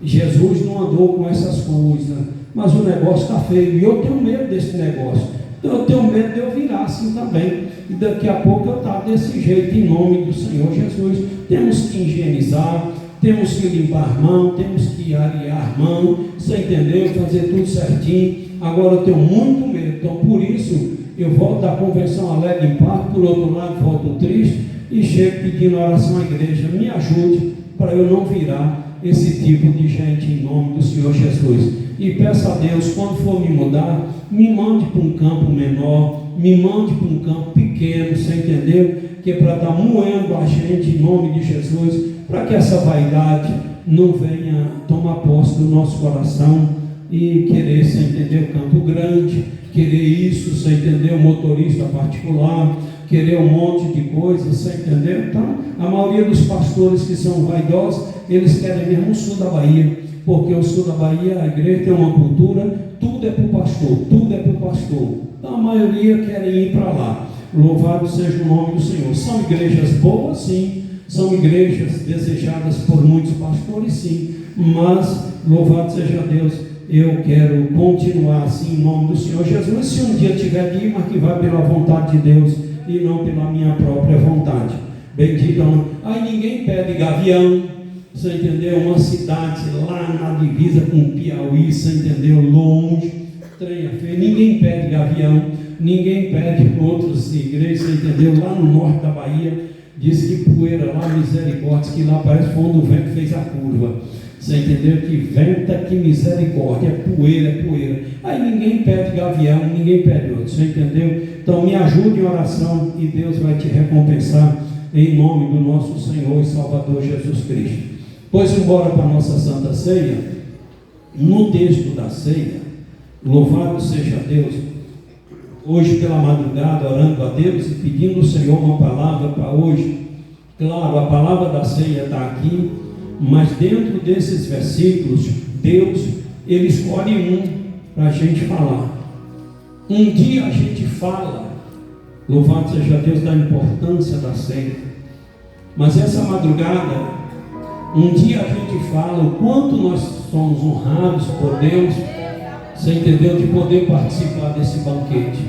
Jesus não andou com essas coisas, mas o negócio está feio, e eu tenho medo desse negócio. Então eu tenho medo de eu virar assim também, e daqui a pouco eu estar desse jeito, em nome do Senhor Jesus. Temos que higienizar, temos que limpar a mão, temos que arear a mão, você entendeu? Fazer tudo certinho. Agora eu tenho muito medo, então por isso eu volto da convenção alegre em paz, por outro lado volto triste, e chego pedindo oração à igreja, me ajude para eu não virar esse tipo de gente em nome do Senhor Jesus. E peço a Deus, quando for me mudar, me mande para um campo menor, me mande para um campo pequeno, você entendeu? Que é para estar moendo a gente em nome de Jesus, para que essa vaidade não venha tomar posse do nosso coração e querer, você entendeu, campo grande, querer isso, você entendeu, motorista particular, querer um monte de coisas, você entendeu? Então, a maioria dos pastores que são vaidosos, eles querem mesmo o sul da Bahia, porque o sul da Bahia, a igreja tem uma cultura, tudo é para o pastor, tudo é para o pastor. Então, a maioria querem ir para lá. Louvado seja o nome do Senhor. São igrejas boas, sim, são igrejas desejadas por muitos pastores, sim, mas, louvado seja Deus, eu quero continuar assim em nome do Senhor Jesus. Se um dia tiver de ir, mas que vá pela vontade de Deus e não pela minha própria vontade. Bendito. Aí ninguém pede Gavião, você entendeu? Uma cidade lá na divisa com Piauí, você entendeu? Longe, estranha, feia. Ninguém pede Gavião, ninguém pede outras igrejas, você entendeu? Lá no norte da Bahia, diz que poeira lá, misericórdia, que lá parece quando o vento fez a curva. Você entendeu? Que venta, que misericórdia, é poeira, é poeira. Aí ninguém pede Gavião, ninguém pede outro, você entendeu? Então me ajude em oração e Deus vai te recompensar em nome do nosso Senhor e Salvador Jesus Cristo. Pois embora para a nossa Santa Ceia, no texto da ceia, louvado seja Deus, hoje pela madrugada, orando a Deus e pedindo ao Senhor uma palavra para hoje. Claro, a palavra da ceia está aqui, mas dentro desses versículos, Deus, Ele escolhe um para a gente falar. Um dia a gente fala, louvado seja Deus, da importância da ceia, mas essa madrugada, um dia a gente fala o quanto nós somos honrados por Deus, você entendeu, de poder participar desse banquete.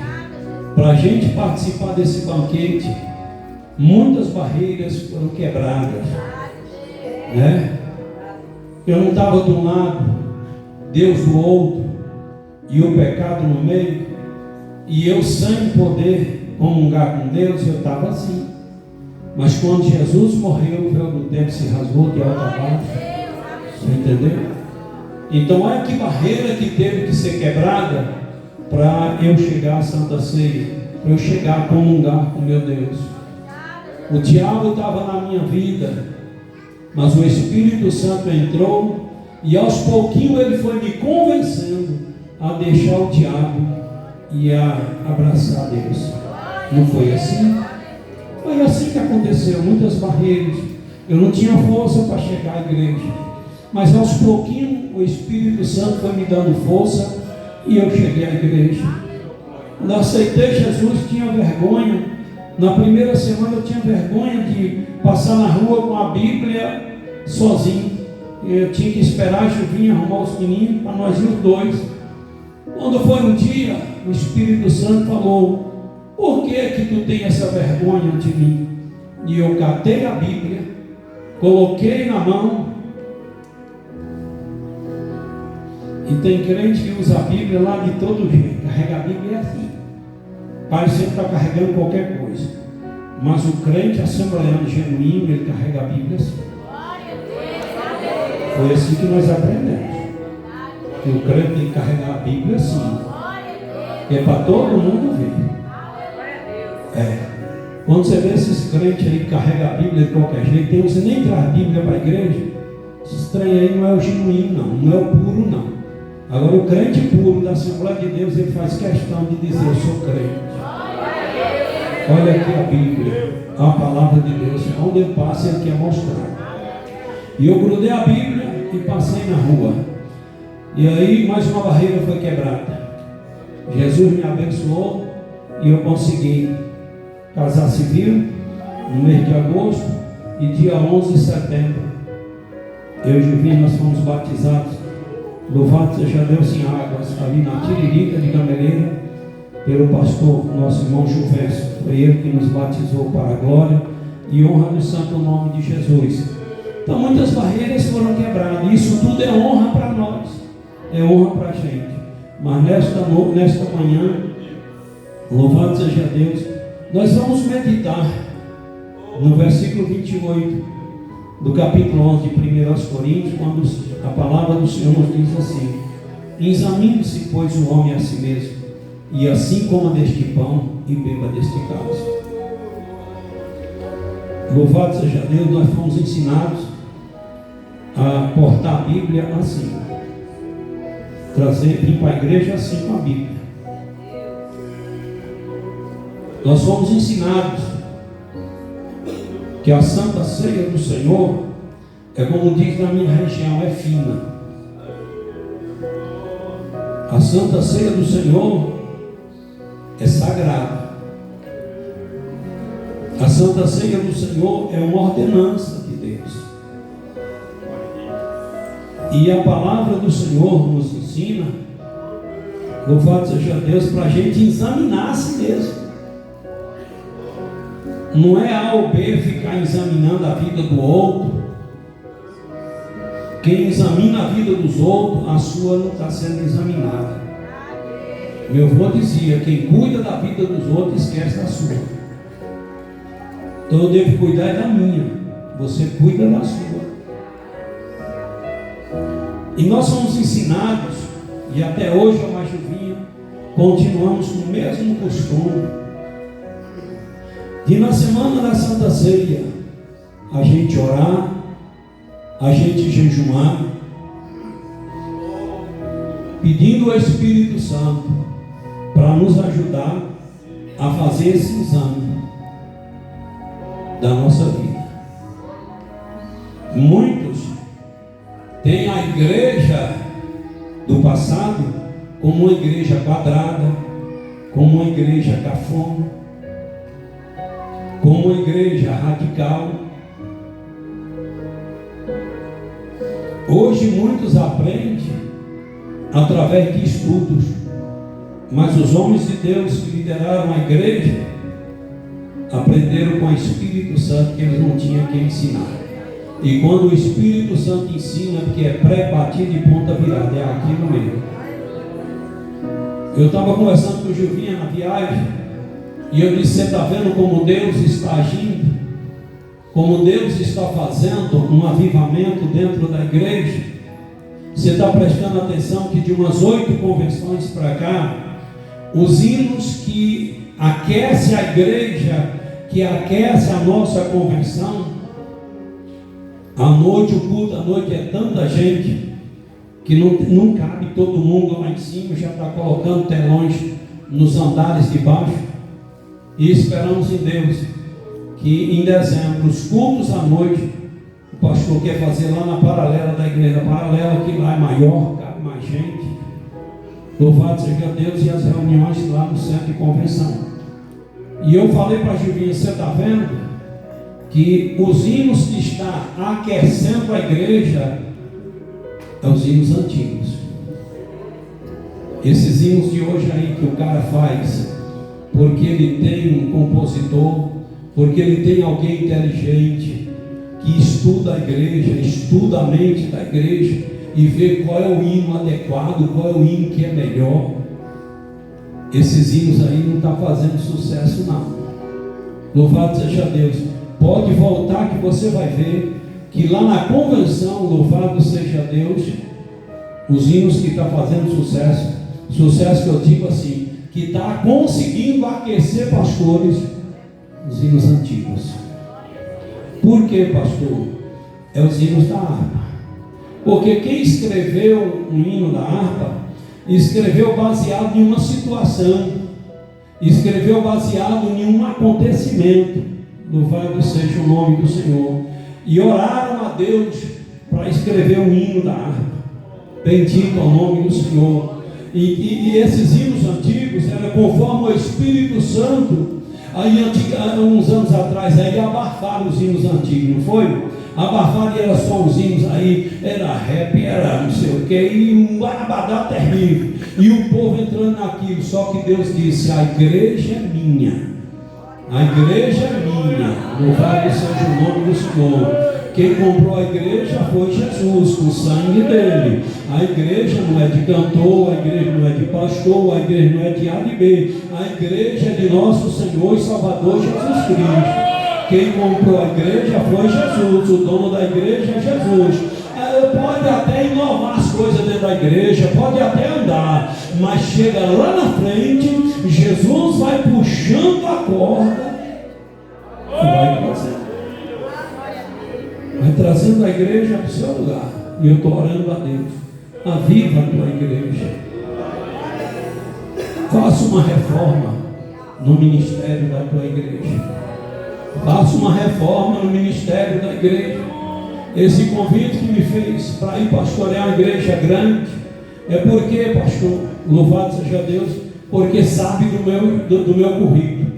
Para a gente participar desse banquete, muitas barreiras foram quebradas, né? Eu não estava de um lado, Deus do outro, e o pecado no meio, e eu sem poder comungar com Deus, eu estava assim. Mas quando Jesus morreu, o véu do tempo se rasgou de alto a baixo, você entendeu? Então olha que barreira que teve que ser quebrada para eu chegar à Santa Ceia, para eu chegar a comungar com meu Deus. O diabo estava na minha vida, mas o Espírito Santo entrou e aos pouquinhos ele foi me convencendo a deixar o diabo e a abraçar Deus. Não foi assim? Foi assim que aconteceu, muitas barreiras. Eu não tinha força para chegar à igreja, mas aos pouquinhos o Espírito Santo foi me dando força e eu cheguei à igreja. Quando eu aceitei Jesus, tinha vergonha. Na primeira semana eu tinha vergonha de passar na rua com a Bíblia sozinho. Eu tinha que esperar a chuvinha arrumar os meninos para nós ir os dois. Quando foi um dia, o Espírito Santo falou: por que tu tem essa vergonha de mim? E eu catei a Bíblia, coloquei na mão. E tem crente que usa a Bíblia lá de todo jeito. Carrega a Bíblia assim, parece que está carregando qualquer coisa. Mas o crente assembleano genuíno, ele carrega a Bíblia assim. Foi assim que nós aprendemos. Que o crente tem que carregar a Bíblia assim. É para todo mundo ver. É. Quando você vê esses crentes aí que carregam a Bíblia de qualquer jeito, tem uns que nem traz a Bíblia para a igreja. Esse trem aí não é o genuíno, não é o puro, não. Agora o crente puro da Assembleia de Deus, ele faz questão de dizer: eu sou crente. Olha aqui a Bíblia, a palavra de Deus. Onde ele passa, ele quer mostrar. E eu grudei a Bíblia e passei na rua. E aí mais uma barreira foi quebrada. Jesus me abençoou e eu consegui casar civil no mês de agosto, e dia 11 de setembro eu e Juvinha, nós fomos batizados. Louvado seja Deus, em águas, ali na Tiririca de Gameleira, pelo pastor, nosso irmão Juvencio. Foi ele que nos batizou para a glória e honra do santo nome de Jesus. Então muitas barreiras foram quebradas. Isso tudo é honra para nós, é honra para a gente. Mas nesta manhã, louvado seja Deus, nós vamos meditar no versículo 28 do capítulo 11 de 1 Coríntios, quando a palavra do Senhor nos diz assim: examine-se, pois, o homem a si mesmo, e assim coma deste pão e beba deste cálice. Louvado seja Deus, nós fomos ensinados a portar a Bíblia assim, vir para a igreja assim com a Bíblia. Nós fomos ensinados que a Santa Ceia do Senhor é, como diz na minha região, é fina. A Santa Ceia do Senhor é sagrada. A Santa Ceia do Senhor é uma ordenança de Deus. E a palavra do Senhor nos ensina, louvado seja Deus, para a gente examinar a si mesmo. Não é A ou B ficar examinando a vida do outro. Quem examina a vida dos outros, a sua não está sendo examinada. Meu avô dizia: quem cuida da vida dos outros esquece da sua. Então eu devo cuidar da minha, você cuida da sua. E nós somos ensinados, e até hoje a Majuvinha continuamos com o mesmo costume, de na semana da Santa Ceia a gente orar, a gente jejuar, pedindo ao Espírito Santo para nos ajudar a fazer esse exame da nossa vida. Muitos têm a igreja do passado como uma igreja quadrada, como uma igreja cafona, como uma igreja radical. Hoje muitos aprendem através de estudos, mas os homens de Deus que lideraram a igreja aprenderam com o Espírito Santo que eles não tinham que ensinar. E quando o Espírito Santo ensina, porque é pré-batido e ponta virada, é aqui no meio. Eu estava conversando com o Gilvinha na viagem, e eu disse: você está vendo como Deus está agindo? Como Deus está fazendo um avivamento dentro da igreja? Você está prestando atenção que de umas 8 convenções para cá, os hinos que aquecem a igreja, que aquecem a nossa convenção, à noite, o culto à noite é tanta gente que não cabe todo mundo lá em cima, já está colocando telões nos andares de baixo. E esperamos em Deus que em dezembro, os cultos à noite, o pastor quer fazer lá na paralela da igreja paralela, que lá é maior, cabe mais gente. Louvado seja Deus, e as reuniões lá no centro de convenção. E eu falei para a Gilvinha: você está vendo que os hinos que estão aquecendo a igreja são os hinos antigos. Esses hinos de hoje aí que o cara faz porque ele tem um compositor, porque ele tem alguém inteligente que estuda a igreja, estuda a mente da igreja e vê qual é o hino adequado, qual é o hino que é melhor. Esses hinos aí não estão fazendo sucesso não. Louvado seja Deus. Pode voltar que você vai ver que lá na convenção, louvado seja Deus, os hinos que estão fazendo sucesso que eu digo assim, que está conseguindo aquecer pastores, os hinos antigos. Por que, pastor? É os hinos da harpa. Porque quem escreveu um hino da harpa, escreveu baseado em uma situação, escreveu baseado em um acontecimento. Louvado seja o nome do Senhor. E oraram a Deus para escrever um hino da harpa. Bendito é o nome do Senhor. E esses hinos antigos eram conforme o Espírito Santo. Aí uns anos atrás aí abafaram os hinos antigos, não foi? Abafaram e era só os hinos aí, era rap, era não sei o que, e um abadá terrível. E o povo entrando naquilo. Só que Deus disse: a igreja é minha. A igreja é minha. Louvado seja o nome do Senhor. Quem comprou a igreja foi Jesus, com o sangue dele. A igreja não é de cantor, a igreja não é de pastor, a igreja não é de A e B. A igreja é de nosso Senhor e Salvador Jesus Cristo. Quem comprou a igreja foi Jesus, o dono da igreja é Jesus. Pode até inovar as coisas dentro da igreja, pode até andar, mas chega lá na frente, Jesus vai puxando a corda e vai trazendo a igreja para o seu lugar. E eu estou orando a Deus: aviva a tua igreja, faça uma reforma no ministério da tua igreja, faça uma reforma no ministério da igreja. Esse convite que me fez para ir pastorear uma igreja grande é porque, pastor, louvado seja Deus, porque sabe do meu currículo.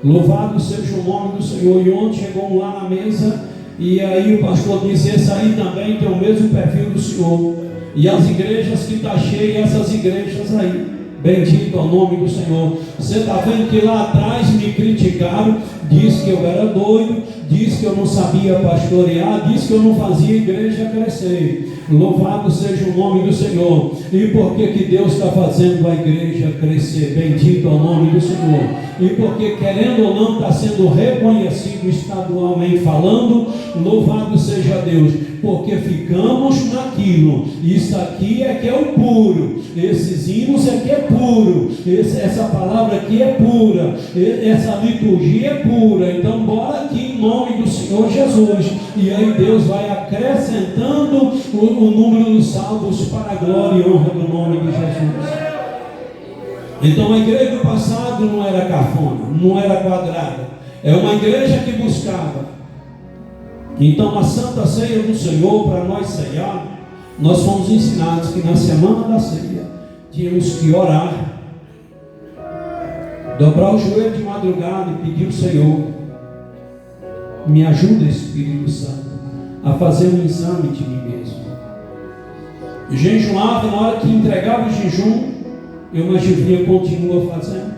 Louvado seja o nome do Senhor. E ontem chegou um lá na mesa E aí o pastor disse: esse aí também tem o mesmo perfil do senhor. E as igrejas que estão cheias, essas igrejas aí. Bendito ao nome do Senhor. Você está vendo que lá atrás me criticaram, disse que eu era doido, disse que eu não sabia pastorear, disse que eu não fazia igreja crescer. Louvado seja o nome do Senhor. E por que Deus está fazendo a igreja crescer? Bendito ao nome do Senhor. E porque, querendo ou não, está sendo reconhecido estadualmente falando. Louvado seja Deus. Porque ficamos naquilo. Isso aqui é que é o puro. Esses hinos é que é puro. Essa palavra aqui é pura. Essa liturgia é pura. Então bora aqui em nome do Senhor Jesus. E aí Deus vai acrescentando o número dos salvos para a glória e honra do nome de Jesus. Então a igreja do passado não era cafona, não era quadrada. É uma igreja que buscava. Então a Santa Ceia do Senhor, para nós ceiar, nós fomos ensinados que na semana da ceia tínhamos que orar, dobrar o joelho de madrugada e pedir ao Senhor: me ajuda, Espírito Santo, a fazer um exame de mim mesmo. Jejuava, na hora que entregava o jejum, eu imaginava, continua fazendo.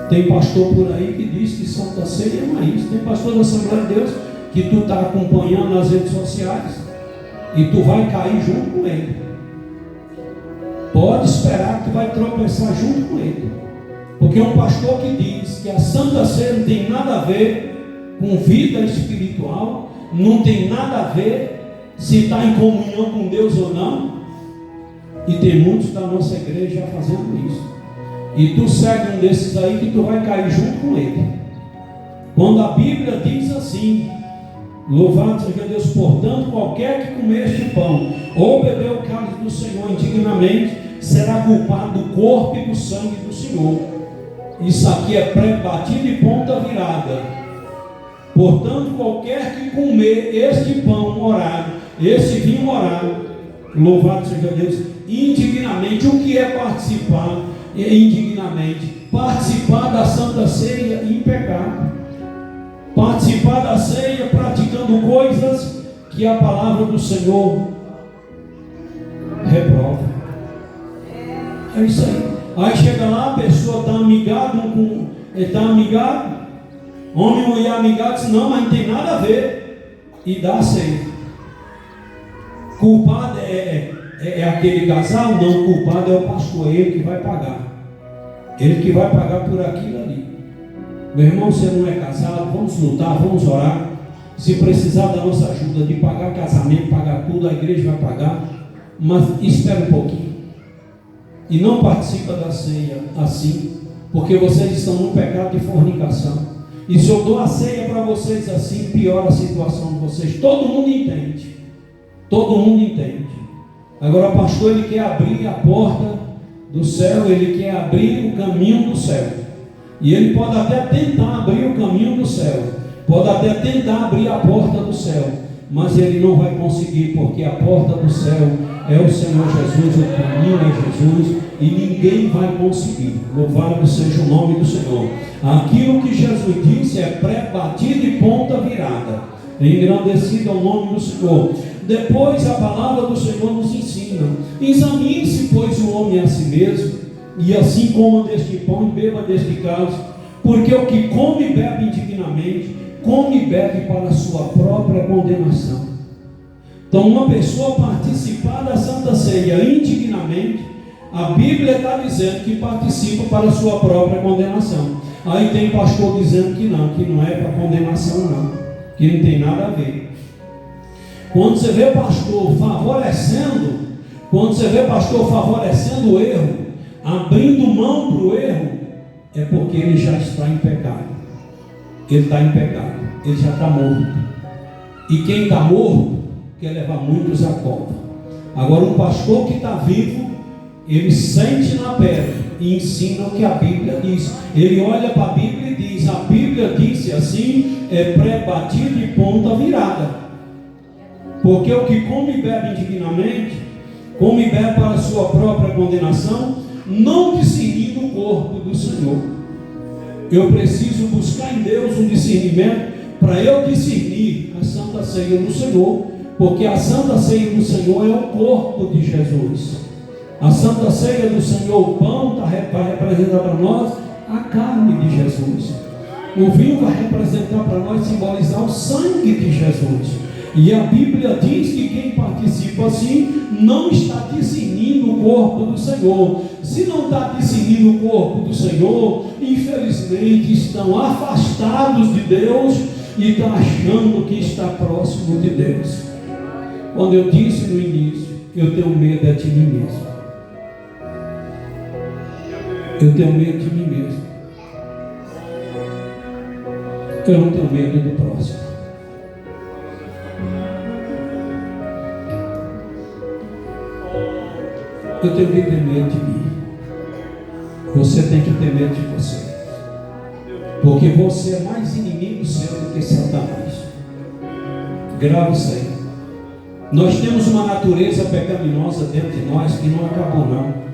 Tem pastor por aí que diz que Santa Ceia não é isso. Tem pastor da Assembleia de Deus que tu está acompanhando nas redes sociais e tu vai cair junto com ele. Pode esperar que tu vai tropeçar junto com ele. Porque é um pastor que diz que a Santa Ceia não tem nada a ver com vida espiritual, não tem nada a ver se está em comunhão com Deus ou não. E tem muitos da nossa igreja já fazendo isso. E tu segue um desses aí que tu vai cair junto com ele. Quando a Bíblia diz assim: louvado seja Deus, portanto, qualquer que comer este pão ou beber o cálice do Senhor indignamente, será culpado do corpo e do sangue do Senhor. Isso aqui é pré-batido e ponta virada. Portanto, qualquer que comer este pão morado, este vinho morado, louvado seja Deus, indignamente. O que é participar indignamente? Participar da Santa Ceia em pecado. Participar da ceia praticando coisas que a palavra do Senhor reprova. É isso aí. Aí chega lá, a pessoa está amigado com. Ele está amigado. Homem e mulher amigado, diz: não, mas não tem nada a ver. E dá a ceia. Culpado é aquele casal? Não, culpado é o pastor, ele que vai pagar. Ele que vai pagar por aquilo ali. Meu irmão, você não é casado, vamos lutar, vamos orar. Se precisar da nossa ajuda de pagar casamento, pagar tudo, a igreja vai pagar. Mas espera um pouquinho. E não participa da ceia assim, porque vocês estão num pecado de fornicação. E se eu dou a ceia para vocês assim, piora a situação de vocês. Todo mundo entende. Todo mundo entende. Agora o pastor, ele quer abrir a porta do céu, ele quer abrir o caminho do céu. E ele pode até tentar abrir o caminho do céu, pode até tentar abrir a porta do céu, mas ele não vai conseguir, porque a porta do céu é o Senhor Jesus, o caminho é Jesus, e ninguém vai conseguir. Louvado seja o nome do Senhor. Aquilo que Jesus disse é pré-batido e ponta virada. Engrandecido ao nome do Senhor. Depois a palavra do Senhor nos ensina: examine-se, pois, o homem a si mesmo, e assim coma deste pão e beba deste cálice, porque o que come e bebe indignamente, come e bebe para a sua própria condenação. Então, uma pessoa participar da Santa Ceia indignamente, a Bíblia está dizendo que participa para a sua própria condenação. Aí tem pastor dizendo que não é para condenação não, que não tem nada a ver. Quando você vê pastor favorecendo o erro, abrindo mão para o erro, é porque ele já está em pecado. Ele está em pecado, ele já está morto. E quem está morto quer levar muitos à cova. Agora, um pastor que está vivo, ele sente na pele e ensina o que a Bíblia diz. Ele olha para a Bíblia e diz: a Bíblia disse assim, é pré-batido e ponta virada. Porque o que come e bebe indignamente, come e bebe para a sua própria condenação, não discernindo o corpo do Senhor. Eu preciso buscar em Deus um discernimento para eu discernir a Santa Ceia do Senhor, porque a Santa Ceia do Senhor é o corpo de Jesus. A Santa Ceia do Senhor, o pão, vai representar para nós a carne de Jesus. O vinho vai representar para nós, simbolizar o sangue de Jesus. E a Bíblia diz que quem participa assim não está discernindo o corpo do Senhor. Se não está discernindo o corpo do Senhor, infelizmente estão afastados de Deus e estão achando que está próximo de Deus. Quando eu disse no início, eu tenho medo de mim mesmo. Eu tenho medo de mim mesmo. Eu não tenho medo do próximo. Eu tenho que ter medo de mim. Você tem que ter medo de você. Porque você é mais inimigo seu do que Satanás. Grave isso aí. Nós temos uma natureza pecaminosa dentro de nós que não acabou não.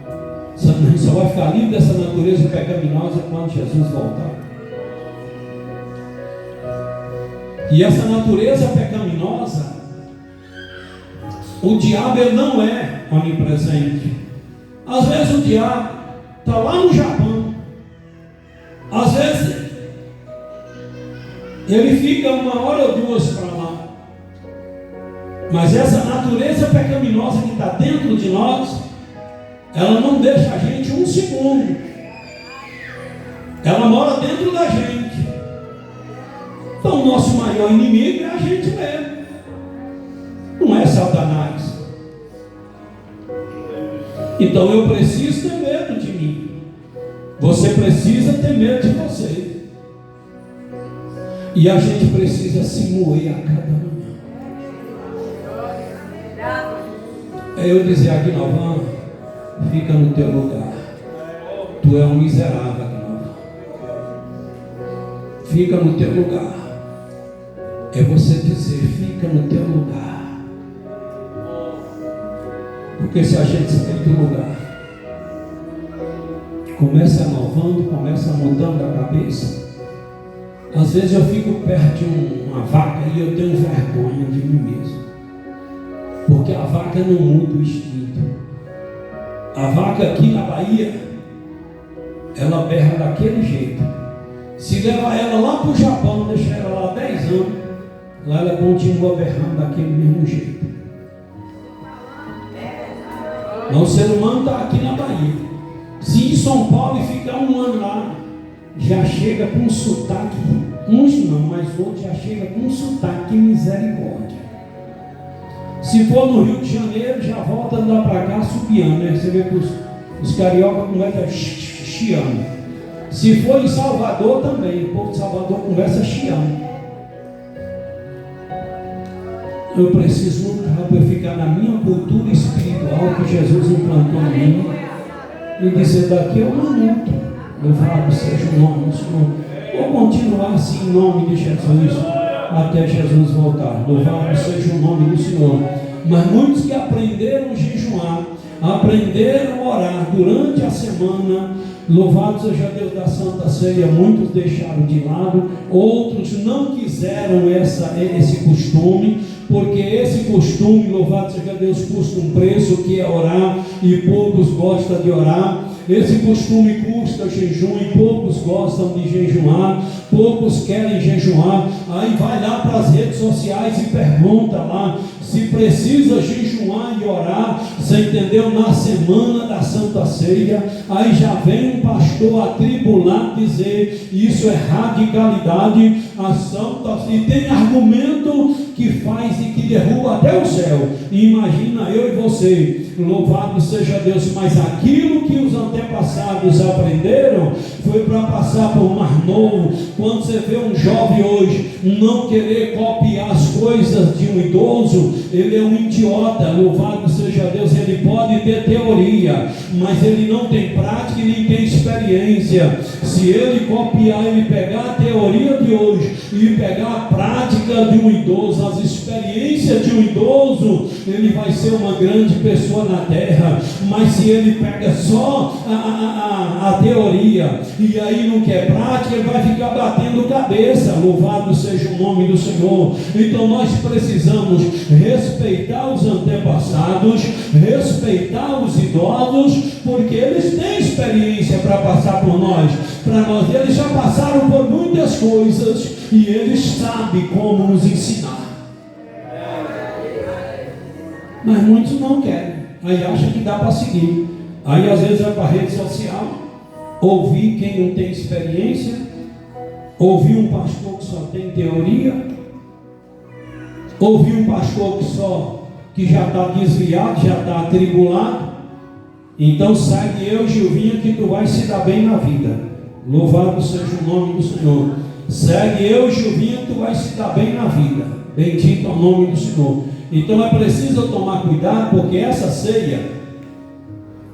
A gente só vai ficar livre dessa natureza pecaminosa quando Jesus voltar. E essa natureza pecaminosa, o diabo ele não é onipresente. Às vezes o diabo está lá no Japão. Às vezes ele fica 1 hora ou 2 para lá. Mas essa natureza pecaminosa que está dentro de nós, ela não deixa a gente 1 segundo. Ela mora dentro da gente. Então o nosso maior inimigo é a gente mesmo. Não é Satanás. Então eu preciso ter medo de mim. Você precisa ter medo de você. E a gente precisa se moer a cada manhã. É eu dizer aqui, Novan, fica no teu lugar. Tu é um miserável aqui, Novan. Fica no teu lugar. É você dizer, fica no teu lugar. Porque se a gente sair do lugar, começa inovando, começa mudando a cabeça. Às vezes eu fico perto de uma vaca e eu tenho vergonha de mim mesmo. Porque a vaca não muda o instinto. A vaca aqui na Bahia, ela berra daquele jeito. Se levar ela lá para o Japão, deixar ela lá 10 anos, lá ela continua berrando daquele mesmo jeito. Mas o ser humano está aqui na Bahia. Se ir em São Paulo e ficar 1 ano lá, já chega com um sotaque, uns não, mas outros já chega com um sotaque, misericórdia. Se for no Rio de Janeiro, já volta lá para cá subiando, né? Você vê que os cariocas conversam chiando. Se for em Salvador também, o povo de Salvador conversa chiando. Eu preciso lutar para eu ficar na minha cultura espiritual que Jesus implantou em mim e dizer, daqui eu não luto. Louvado seja o nome do Senhor. Vou continuar assim em nome de Jesus até Jesus voltar. Louvado seja o nome do Senhor. Mas muitos que aprenderam a jejuar, aprenderam a orar durante a semana, louvado seja Deus da Santa Ceia, muitos deixaram de lado, outros não quiseram esse costume, porque esse costume, louvado seja Deus, custa um preço que é orar, e poucos gostam de orar. Esse costume custa jejum e poucos gostam de jejuar, poucos querem jejuar. Aí vai lá para as redes sociais e pergunta lá se precisa jejuar e orar, você entendeu? Na semana da Santa Ceia, aí já vem um pastor atribulado dizer isso é radicalidade, a Santa Ceia, e tem argumento que faz e que derruba até o céu. E imagina eu e você, louvado seja Deus, mas aquilo que os antepassados aprenderam foi para passar por Mar Novo. Quando você vê um jovem hoje não querer copiar as coisas de um idoso, ele é um idiota. Louvado seja Deus, ele pode ter teoria, mas ele não tem prática e nem tem experiência. Se ele copiar, ele pegar a teoria de hoje e pegar a prática, vida de um idoso, as experiências de um idoso, ele vai ser uma grande pessoa na terra, mas se ele pega só a teoria e aí não quer prática, ele vai ficar batendo cabeça. Louvado seja o nome do Senhor. Então nós precisamos respeitar os antepassados, respeitar os idosos, porque eles têm experiência para passar por nós, eles já passaram por muitas coisas e eles sabem como nos ensinar. Mas muitos não querem, aí acham que dá para seguir, aí às vezes vai para a rede social, ouvir quem não tem experiência, ouvir um pastor que só tem teoria, ouvir um pastor que já está desviado, já está atribulado. Então segue eu, Gilvinha, que tu vai se dar bem na vida. Louvado seja o nome do Senhor. Segue eu, Gilvinha, que tu vai se dar bem na vida. Bendito é o nome do Senhor. Então é preciso tomar cuidado, porque essa ceia,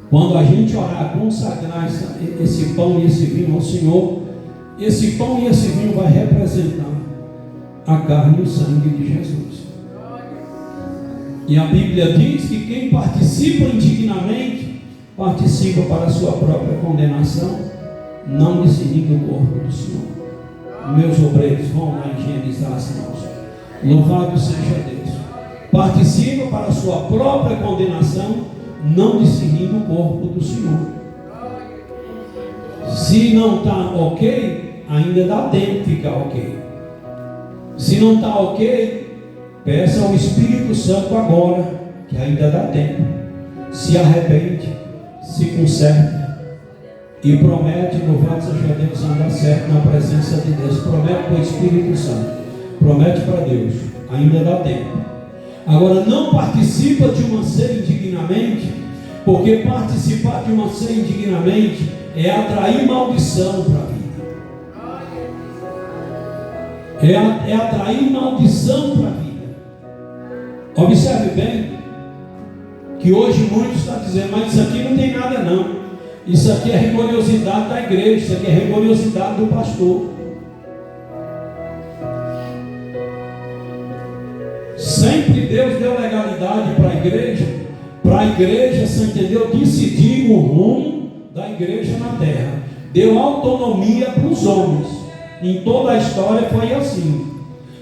quando a gente orar, consagrar esse pão e esse vinho ao Senhor, esse pão e esse vinho vai representar a carne e o sangue de Jesus. E a Bíblia diz que quem participa indignamente, participa para a sua própria condenação, não discernindo o corpo do Senhor. Meus obreiros, vão lá higienizar as mãos. Louvado seja Deus. Participa para a sua própria condenação, não discernindo o corpo do Senhor. Se não está ok, ainda dá tempo de ficar ok. Se não está ok, peça ao Espírito Santo agora, que ainda dá tempo. Se arrepende, se conserta e promete, louvado seja Deus, andar certo na presença de Deus. Promete para o Espírito Santo, promete para Deus, ainda dá tempo. Agora, não participa de uma ceia indignamente, porque participar de uma ceia indignamente é atrair maldição para a vida. É atrair maldição para a vida. Observe bem que hoje muitos estão dizendo, mas isso aqui não tem nada não. Isso aqui é rigorosidade da igreja, isso aqui é rigorosidade do pastor. Sempre Deus deu legalidade para a igreja, você entendeu? Decidir o rumo da igreja na terra. Deu autonomia para os homens. Em toda a história foi assim.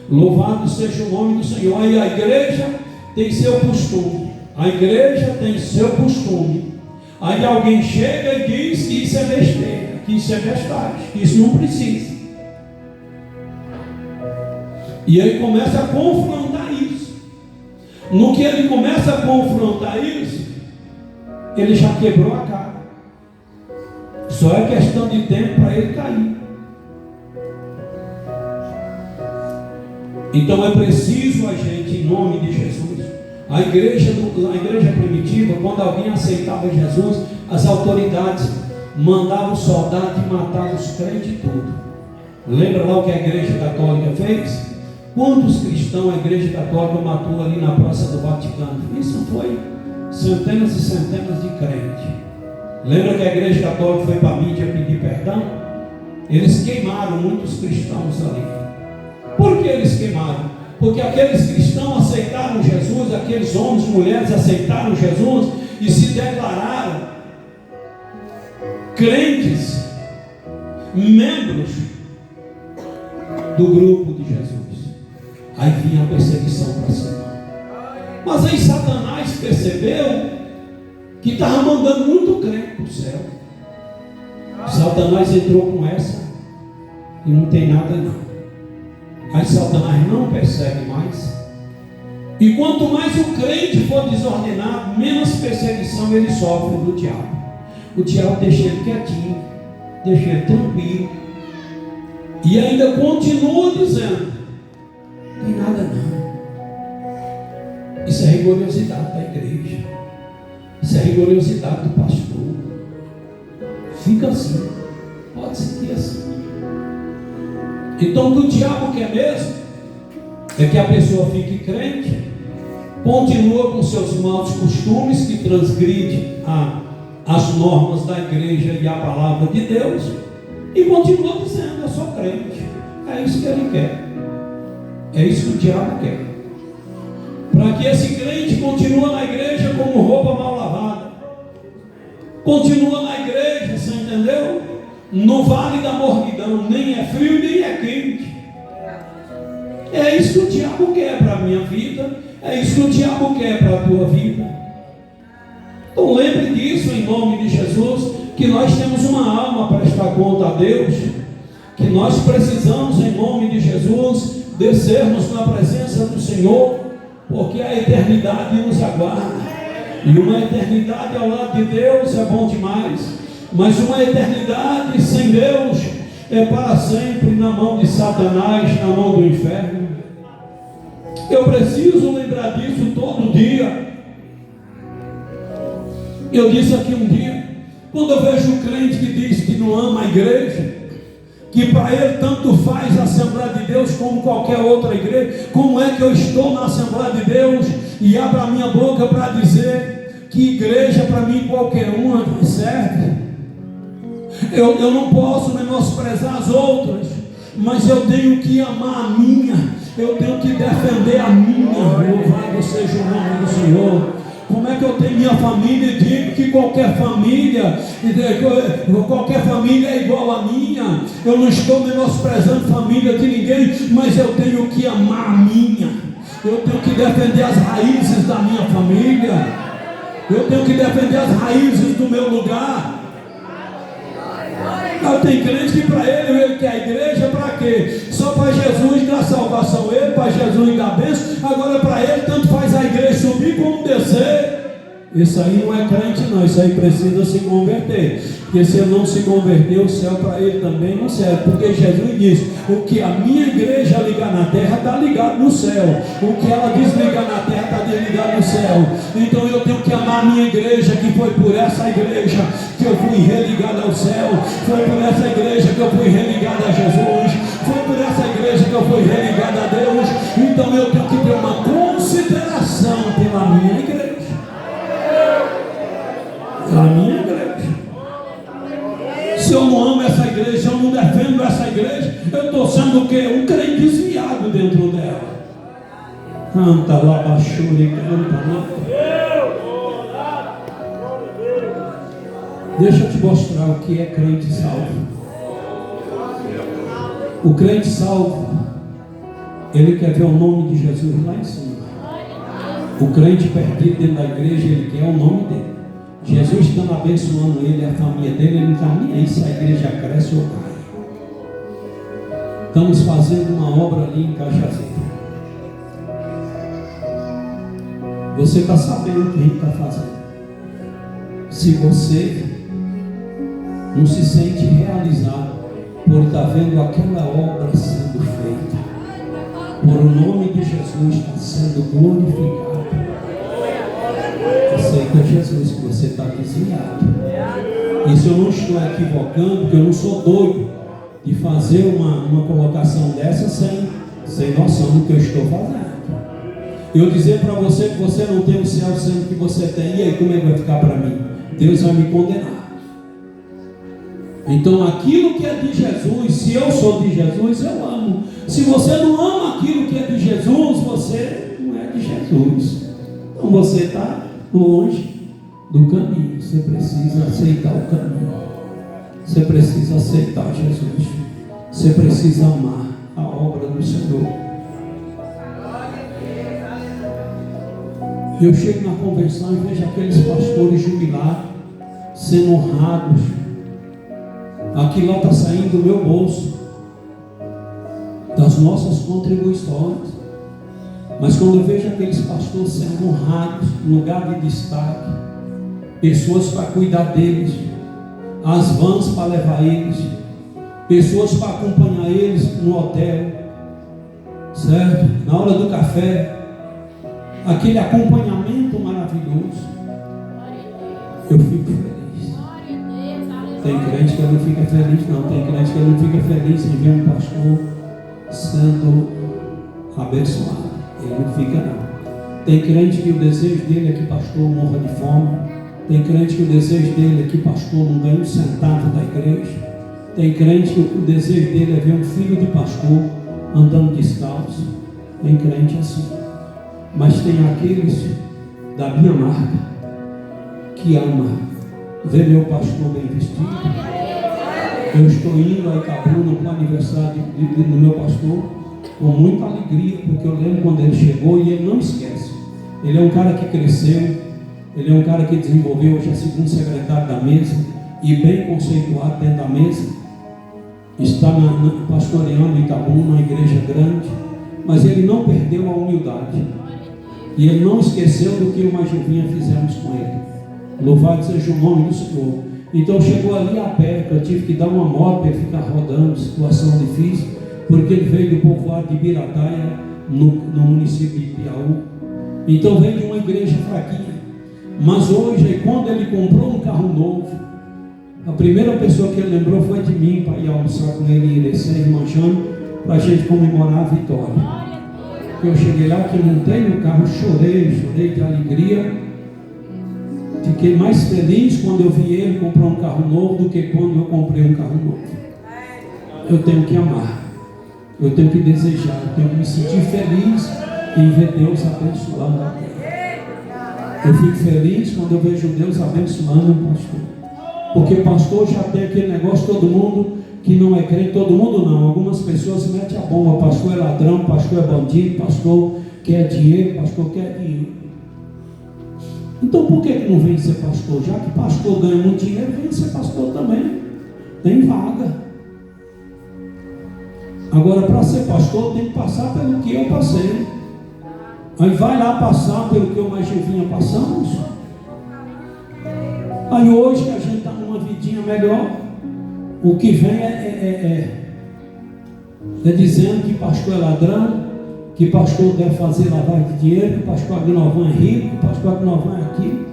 Louvado seja o nome do Senhor. Aí a igreja tem seu costume. A igreja tem seu costume. Aí alguém chega e diz que isso é besteira, que isso é bestagem, que isso não precisa. E aí começa a confrontar isso. No que ele começa a confrontar isso, ele já quebrou a cara. Só é questão de tempo para ele cair. Então é preciso a gente, em nome de Jesus, a igreja primitiva, quando alguém aceitava Jesus, as autoridades mandavam soldados e matavam os crentes e tudo. Lembra lá o que a igreja católica fez? Quantos cristãos a igreja católica matou ali na praça do Vaticano? Isso foi centenas e centenas de crentes. Lembra que a igreja católica foi para a mídia pedir perdão? Eles queimaram muitos cristãos ali. Por que eles queimaram? Porque aqueles cristãos aceitaram Jesus, aqueles homens e mulheres aceitaram Jesus e se declararam crentes, membros do grupo de Jesus. Aí vinha a perseguição para cima. Mas aí Satanás percebeu que estava mandando muito crente para o céu. Satanás entrou com essa e não tem nada não. Aí Satanás não persegue mais. E quanto mais o crente for desordenado, menos perseguição ele sofre do diabo. O diabo deixa ele quietinho, deixa ele tranquilo. E ainda continua dizendo, não tem nada não. Isso é rigorosidade da igreja. Isso é rigorosidade do pastor. Fica assim. Pode seguir assim. Então o que o diabo quer mesmo é que a pessoa fique crente, continua com seus maus costumes, que transgride as normas da igreja e a palavra de Deus, e continua dizendo, eu sou crente. É isso que ele quer. É isso que o diabo quer. Para que esse crente continue na igreja como roupa mal lavada. Continua na igreja, você entendeu? No vale da mornidão, nem é frio nem é quente. É isso que o diabo quer para a minha vida. É isso que o diabo quer para a tua vida. Então lembre disso em nome de Jesus, que nós temos uma alma para prestar conta a Deus, que nós precisamos em nome de Jesus descermos na presença do Senhor, porque a eternidade nos aguarda. E uma eternidade ao lado de Deus é bom demais, mas uma eternidade sem Deus é para sempre na mão de Satanás, na mão do inferno. Eu preciso lembrar disso todo dia. Eu disse aqui um dia, quando eu vejo um crente que diz que não ama a igreja, que para ele tanto faz a Assembleia de Deus como qualquer outra igreja, como é que eu estou na Assembleia de Deus e abro a minha boca para dizer que igreja para mim qualquer uma serve? Eu não posso menosprezar as outras, mas eu tenho que amar a minha, eu tenho que defender a minha. Louvado seja o nome do Senhor. Como é que eu tenho minha família e digo que qualquer família é igual a minha? Eu não estou menosprezando família de ninguém, mas eu tenho que amar a minha. Eu tenho que defender as raízes da minha família. Eu tenho que defender as raízes do meu lugar. Tem crente que para ele quer a igreja para quê? Só para Jesus dar salvação, ele para Jesus dar bênção. Agora para ele tanto faz a igreja subir como descer. Isso aí não é crente não, isso aí precisa se converter, porque se ele não se converter, o céu para ele também não serve, porque Jesus diz, o que a minha igreja ligar na terra está ligado no céu, o que ela desligar na terra está desligado no céu. Então eu tenho que amar a minha igreja, que foi por essa igreja que eu fui religado ao céu, foi por essa igreja que eu fui religado a Jesus, foi por essa igreja que eu fui religado a Deus. Então eu tenho que ter uma consideração pela minha igreja. A minha igreja. Se eu não amo essa igreja, se eu não defendo essa igreja, eu estou sendo o quê? Um crente desviado dentro dela. Canta lá, baixou e canta lá. Deixa eu te mostrar o que é crente salvo. O crente salvo, ele quer ver o nome de Jesus lá em cima. O crente perdido dentro da igreja, ele quer o nome dele. Jesus estando abençoando ele, a família dele, ele não está nem aí se a igreja cresce ou cai. Estamos fazendo uma obra ali em Cajazeiro. Você está sabendo o que a gente está fazendo. Se você não se sente realizado por estar vendo aquela obra sendo feita, por o nome de Jesus estar sendo glorificado, aceita Jesus, que você está desviado. Isso eu não estou equivocando, porque eu não sou doido de fazer uma colocação dessa sem noção do que eu estou fazendo. Eu dizer para você que você não tem o céu sendo que você tem, e aí como é que vai ficar para mim? Deus vai me condenar. Então aquilo que é de Jesus, se eu sou de Jesus, eu amo. Se você não ama aquilo que é de Jesus, você não é de Jesus. Então você está longe do caminho. Você precisa aceitar o caminho. Você precisa aceitar Jesus. Você precisa amar a obra do Senhor. Eu chego na convenção e vejo aqueles pastores jubilados sendo honrados. Aquilo lá está saindo do meu bolso, das nossas contribuições. Mas quando eu vejo aqueles pastores sendo honrados, em lugar de destaque, pessoas para cuidar deles, as vans para levar eles, pessoas para acompanhar eles no hotel, certo? Na hora do café, aquele acompanhamento maravilhoso, eu fico feliz. Tem crente que não fica feliz, não. Tem crente que não fica feliz em ver um pastor sendo abençoado. Ele não fica, não. Tem crente que o desejo dele é que pastor morra de fome. Tem crente que o desejo dele é que pastor não ganhe um centavo da igreja. Tem crente que o desejo dele é ver um filho de pastor andando descalço. Tem crente assim. Mas tem aqueles da minha marca que ama ver meu pastor bem vestido. Eu estou indo a Itabuna para o aniversário do meu pastor com muita alegria, porque eu lembro quando ele chegou e ele não esquece. Ele é um cara que cresceu, ele é um cara que desenvolveu, hoje é segundo secretário da mesa e bem conceituado dentro da mesa. Está pastoreando Itabuna, uma igreja grande, mas ele não perdeu a humildade. E ele não esqueceu do que o Majuvinha fizemos com ele. Louvado seja o nome do Senhor. Então chegou ali a pé, que eu tive que dar uma moto para ele ficar rodando, situação difícil, porque ele veio do povoado de Birataia, no município de Piauí. Então veio de uma igreja fraquinha. Mas hoje, quando ele comprou um carro novo, a primeira pessoa que ele lembrou foi de mim, para ir almoçar com ele em Irecê, em Manchano, para a gente comemorar a vitória. Eu cheguei lá, que montei no carro, chorei de alegria. Fiquei mais feliz quando eu vi ele comprar um carro novo do que quando eu comprei um carro novo. Eu tenho que amar, eu tenho que desejar, eu tenho que me sentir feliz em ver Deus abençoando a terra. Eu fico feliz quando eu vejo Deus abençoando um pastor. Porque pastor já tem aquele negócio, todo mundo que não é crente, todo mundo não. Algumas pessoas metem a bomba, pastor é ladrão, pastor é bandido, pastor quer dinheiro, pastor quer dinheiro. Então por que não vem ser pastor? Já que pastor ganha muito dinheiro, vem ser pastor também. Tem vaga. Agora, para ser pastor, tem que passar pelo que eu passei. Aí vai lá passar pelo que eu mais vinha passamos. Aí hoje que a gente está numa vidinha melhor, o que vem é dizendo que pastor é ladrão, que pastor deve fazer lavagem de dinheiro, que pastor Agnovan é rico, que pastor Agnovan é aqui.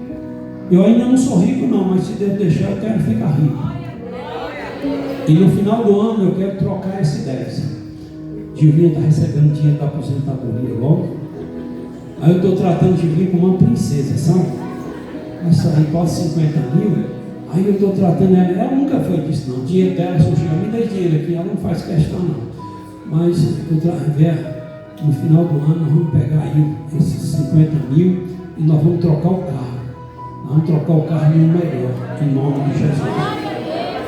Eu ainda não sou rico não, mas se Deus deixar eu quero ficar rico. E no final do ano eu quero trocar esse 10. Gilvinha está recebendo dinheiro da aposentadoria logo. Aí eu estou tratando Gilvinha como uma princesa, sabe? Vai sair quase 50 mil. Aí eu estou tratando ela nunca foi disso não. Dinheiro dela surgiu, me dê dinheiro aqui, ela não faz questão não. Mas no final do ano nós vamos pegar aí esses 50 mil e nós vamos trocar o carro. Nós vamos trocar o carro em um melhor, em nome de Jesus.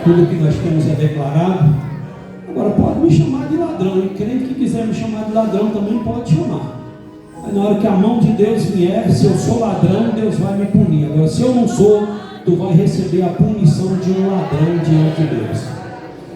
Tudo que nós temos é declarado. Agora pode me chamar de ladrão, e crente que quiser me chamar de ladrão também pode chamar. Aí na hora que a mão de Deus vier, se eu sou ladrão, Deus vai me punir. Agora se eu não sou, tu vai receber a punição de um ladrão diante de Deus.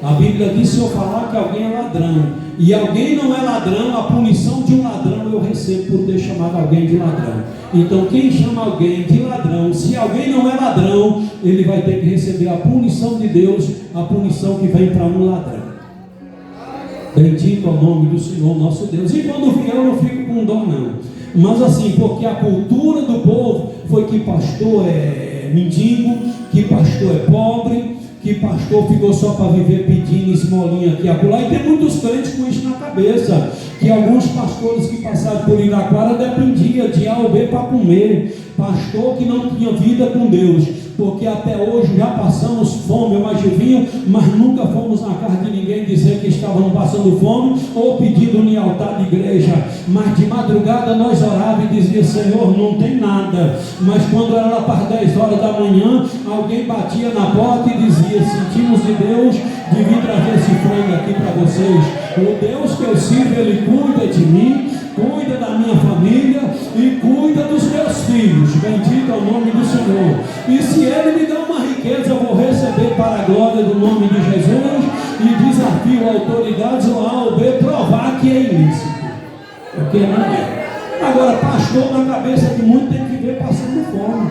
A Bíblia diz: se eu falar que alguém é ladrão e alguém não é ladrão, a punição de um ladrão eu recebo por ter chamado alguém de ladrão. Então quem chama alguém de ladrão, se alguém não é ladrão, ele vai ter que receber a punição de Deus, a punição que vem para um ladrão. Bendito é o nome do Senhor nosso Deus. E quando vier eu não fico com dó não. Mas assim, porque a cultura do povo foi que pastor é mendigo, que pastor é pobre, que pastor ficou só para viver pedindo esmolinha aqui e acolá. E tem muitos crentes com isso na cabeça, que alguns pastores que passaram por Iraquara dependiam de A ou B para comer. Pastor que não tinha vida com Deus, porque até hoje já passamos fome, mas nunca fomos na casa de ninguém dizer que estavam passando fome ou pedindo em altar de igreja. Mas de madrugada nós orávamos e dizia: Senhor, não tem nada. Mas quando era lá para as 10 horas da manhã, alguém batia na porta e dizia: sentimos de Deus de vir trazer esse frango aqui para vocês. O Deus que eu sirvo, Ele cuida de mim, cuida da minha família e cuida dos meus filhos. Bendito é o nome do Senhor. E se Ele me dá uma riqueza, eu vou receber para a glória do nome de Jesus. E desafio autoridades ou A ou B provar que é ilícito, porque não é. Agora, pastor na cabeça de muitos tem que ver passando fome.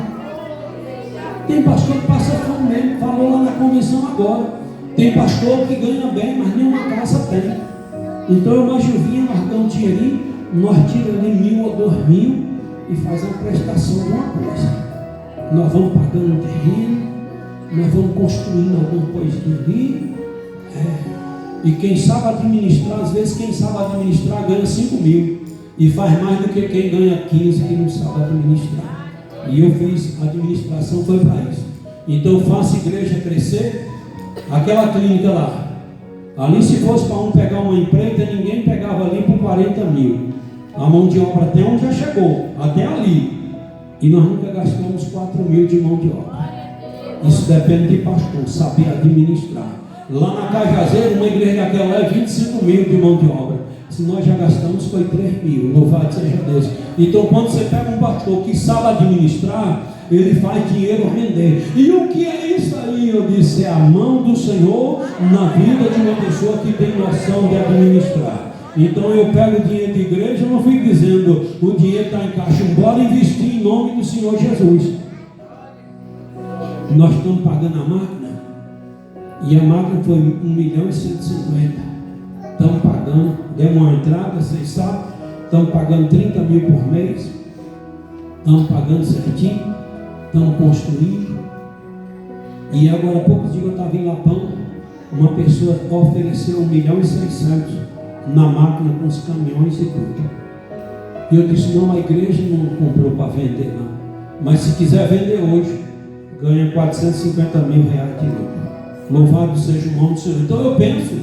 Tem pastor que passa fome mesmo, falou lá na convenção agora. Tem pastor que ganha bem, mas nenhuma casa tem. Então eu mais Gilvinha, nós damos um dinheirinho, nós tiramos ali 1.000 ou 2.000 e faz a prestação de uma coisa. Nós vamos pagando um terreno, nós vamos construindo alguma coisinha ali. E quem sabe administrar, às vezes quem sabe administrar ganha 5.000 e faz mais do que quem ganha 15 que não sabe administrar. E eu fiz administração, foi para isso. Então eu faço a igreja crescer. Aquela clínica lá, ali se fosse para um pegar uma empreita, ninguém pegava ali por 40.000. A mão de obra até onde já chegou, até ali. E nós nunca gastamos 4.000 de mão de obra. Isso depende de pastor, saber administrar. Lá na Cajazeira, uma igreja daquela é 25.000 de mão de obra. Se nós já gastamos, foi 3.000. Louvado seja Deus. Então, quando você pega um pastor que sabe administrar, ele faz dinheiro render. E o que é isso aí? Eu disse, é a mão do Senhor na vida de uma pessoa que tem noção de administrar. Então eu pego o dinheiro de igreja, eu não fico dizendo, o dinheiro está em caixa, bora investir em nome do Senhor Jesus. Nós estamos pagando a máquina, e a máquina foi 1.150.000. Estamos pagando, demos uma entrada, vocês sabem, estamos pagando 30.000 por mês, estamos pagando certinho, estamos construindo. E agora há poucos dias eu estava em Lapão, uma pessoa ofereceu 1.600.000 na máquina com os caminhões e tudo. E eu disse, não, a igreja não comprou para vender não, mas se quiser vender hoje, ganha 450.000 reais de lucro. Louvado seja o nome do Senhor. Então eu penso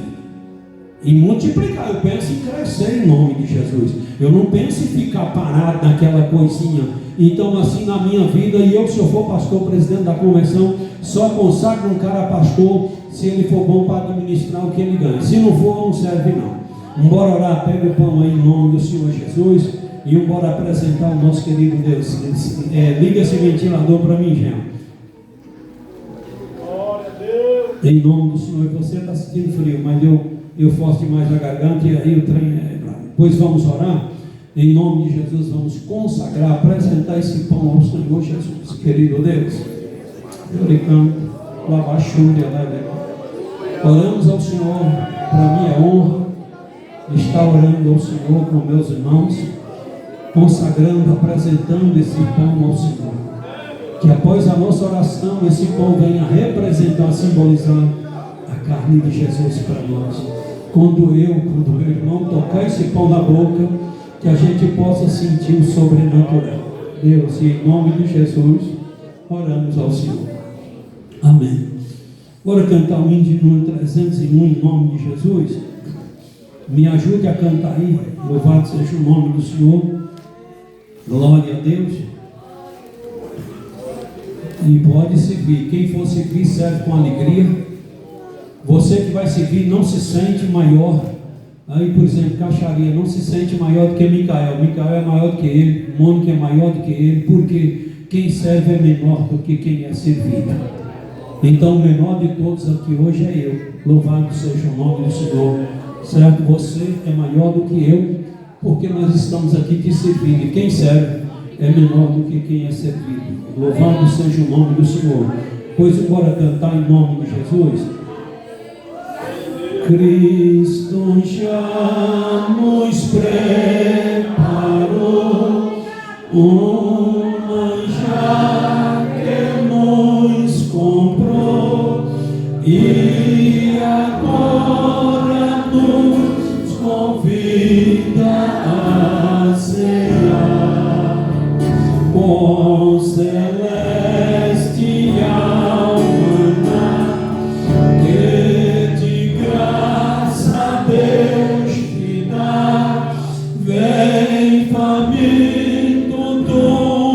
em multiplicar, eu penso em crescer em nome de Jesus. Eu não penso em ficar parado naquela coisinha. Então assim na minha vida, e eu, se eu for pastor, presidente da convenção, só consagro um cara pastor se ele for bom para administrar o que ele ganha. Se não for, não serve não. Vamos orar, pega o pão aí em nome do Senhor Jesus e vamos apresentar o nosso querido Deus. Liga esse ventilador para mim, Jean. Em nome do Senhor. Você está sentindo frio, mas eu forço demais a garganta e aí o trem é bravo. Pois vamos orar. Em nome de Jesus, vamos consagrar, apresentar esse pão ao Senhor Jesus, querido Deus. Oramos ao Senhor, para mim é honra estar orando ao Senhor com meus irmãos, consagrando, apresentando esse pão ao Senhor. Que após a nossa oração, esse pão venha representar, simbolizar a carne de Jesus para nós. Quando o meu irmão tocar esse pão na boca, que a gente possa sentir o sobrenatural. Deus, e em nome de Jesus, oramos ao Senhor. Amém. Agora cantar o hino de número 301 em nome de Jesus. Me ajude a cantar aí. Louvado seja o nome do Senhor. Glória a Deus. E pode servir. Quem for servir, serve com alegria. Você que vai servir não se sente maior. Aí, por exemplo, Caixaria não se sente maior do que Micael. Micael é maior do que ele. Mônica é maior do que ele. Porque quem serve é menor do que quem é servido. Então, o menor de todos aqui hoje é eu. Louvado seja o nome do Senhor. Certo? Você é maior do que eu, porque nós estamos aqui te servindo. E quem serve é menor do que quem é servido. Louvado seja o nome do Senhor. Pois bora cantar em nome de Jesus. Cristo já nos preparou um manjar que nos comprou, e agora nos convida a cear com celestial maná, que de graça Deus te dá. Vem faminto do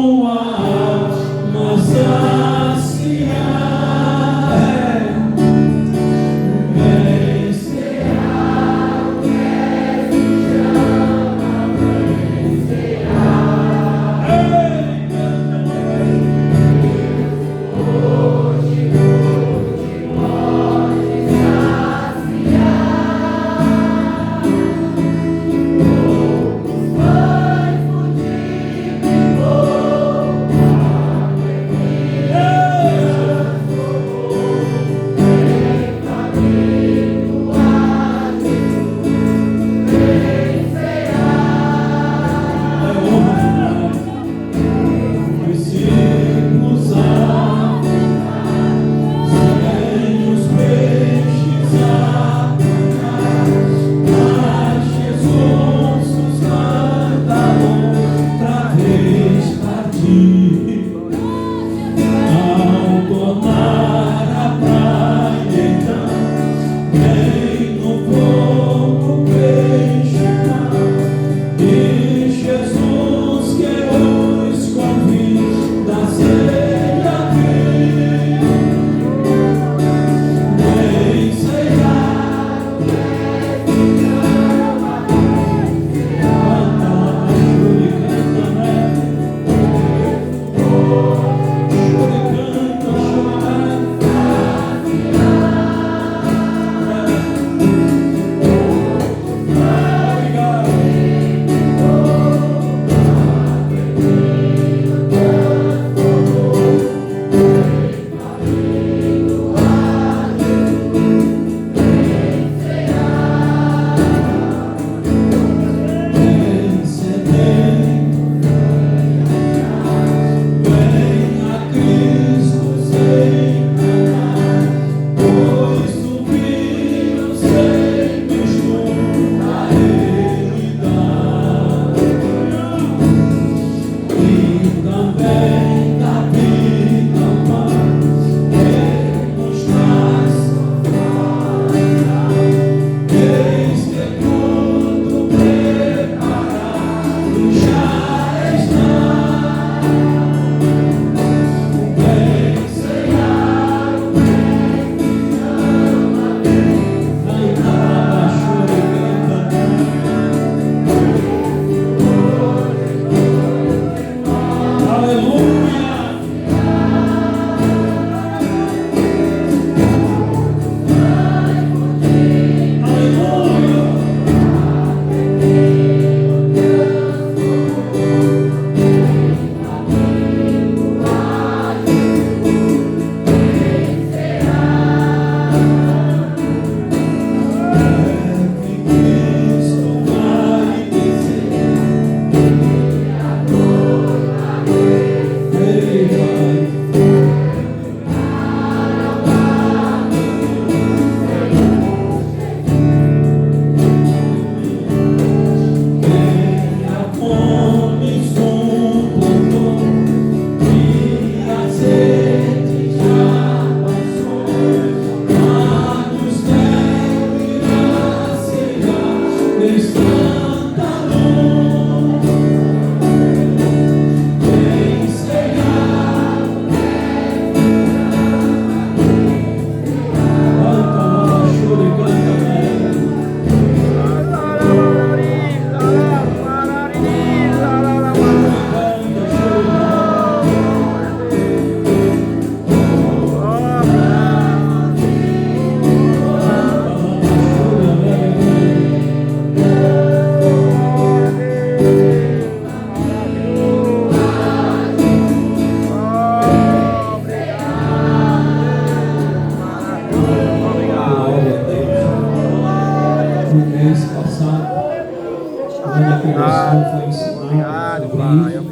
irmão foi ensinado sobre isso.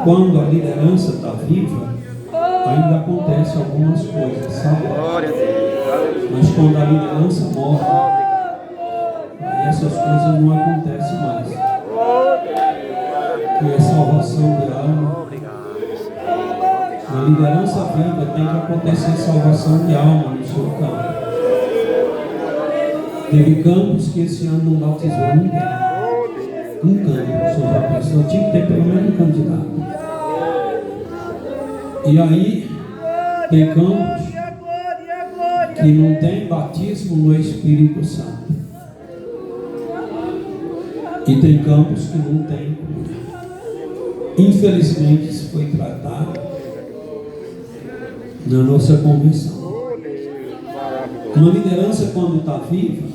Quando a liderança está viva, ainda acontece algumas coisas, sabe? Mas quando a liderança morre, aí essas coisas não acontecem mais. Que é salvação de alma. Na liderança viva tem que acontecer salvação de alma no seu campo. Teve campos que esse ano não batizou ninguém. Um campo, só já pensou, tinha que ter pelo menos um candidato. E aí, tem campos que não tem batismo no Espírito Santo. E tem campos que não tem cura. Infelizmente, isso foi tratado na nossa convenção. Uma liderança, quando está viva,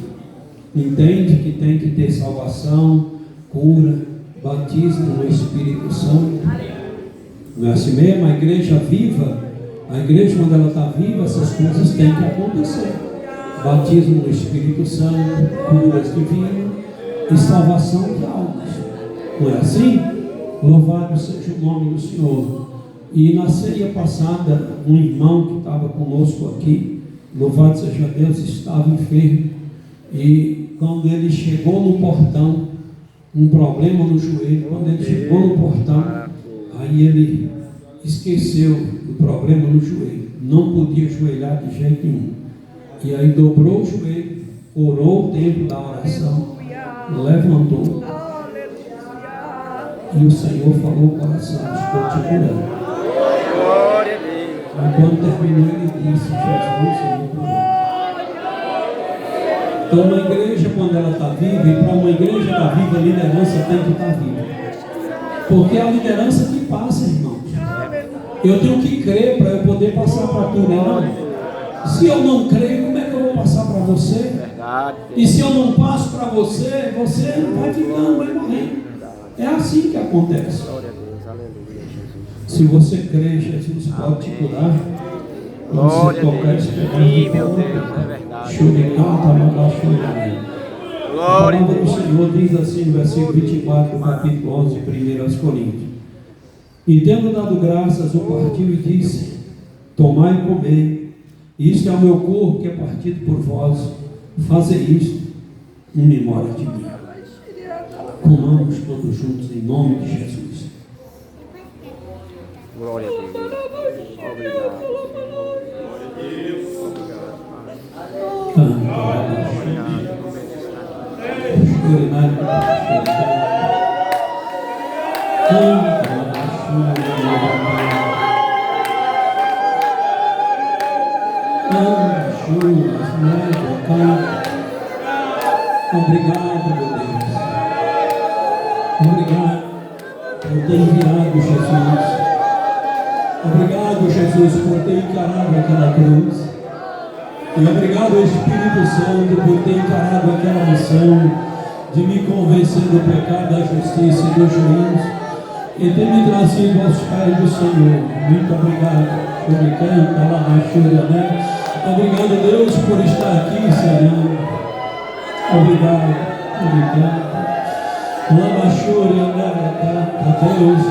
entende que tem que ter salvação, cura, batismo no Espírito Santo. Não é assim mesmo? A igreja viva, a igreja quando ela está viva, essas coisas têm que acontecer. Batismo no Espírito Santo, curas divinas e salvação de almas. Não é assim? Louvado seja o nome do Senhor. E na ceia passada, um irmão que estava conosco aqui, louvado seja Deus, estava enfermo. E quando ele chegou no portão, um problema no joelho, quando ele chegou no portão, aí ele esqueceu do problema no joelho, não podia ajoelhar de jeito nenhum. E aí dobrou o joelho, orou o tempo da oração, levantou, e o Senhor falou ao coração: estou te curando. Aí quando terminou, ele disse: Jesus, me curou. Então, uma igreja, quando ela está viva, e para uma igreja estar viva, a liderança tem que estar viva. Porque é a liderança que passa, irmãos. Eu tenho que crer para eu poder passar para tu, né? Se eu não creio, como é que eu vou passar para você? E se eu não passo para você, você vai ficando, vai morrendo. É assim que acontece. Se você crê, Jesus pode te curar. Você tocar esse pedaço, meu Deus, é verdade. A palavra do Senhor diz assim no versículo 24 do capítulo 11, 1 Coríntios: e tendo dado graças, o partiu e disse: tomai e comei, isto é o meu corpo que é partido por vós, fazei isto em memória de mim. Comamos todos juntos em nome de Jesus. Glória a Deus. Obrigado. Obrigado, meu Deus. Obrigado por ter enviado Jesus. Obrigado, Jesus, por ter encarado aquela cruz. E obrigado, Espírito Santo, por ter encarado aquela missão de me convencer do pecado, da justiça e do juízo, e ter me trazido aos pés do Senhor. Muito obrigado. Obrigado, lá na chura, né? Obrigado, Deus, por estar aqui, Senhor. Obrigado, obrigado. Deus,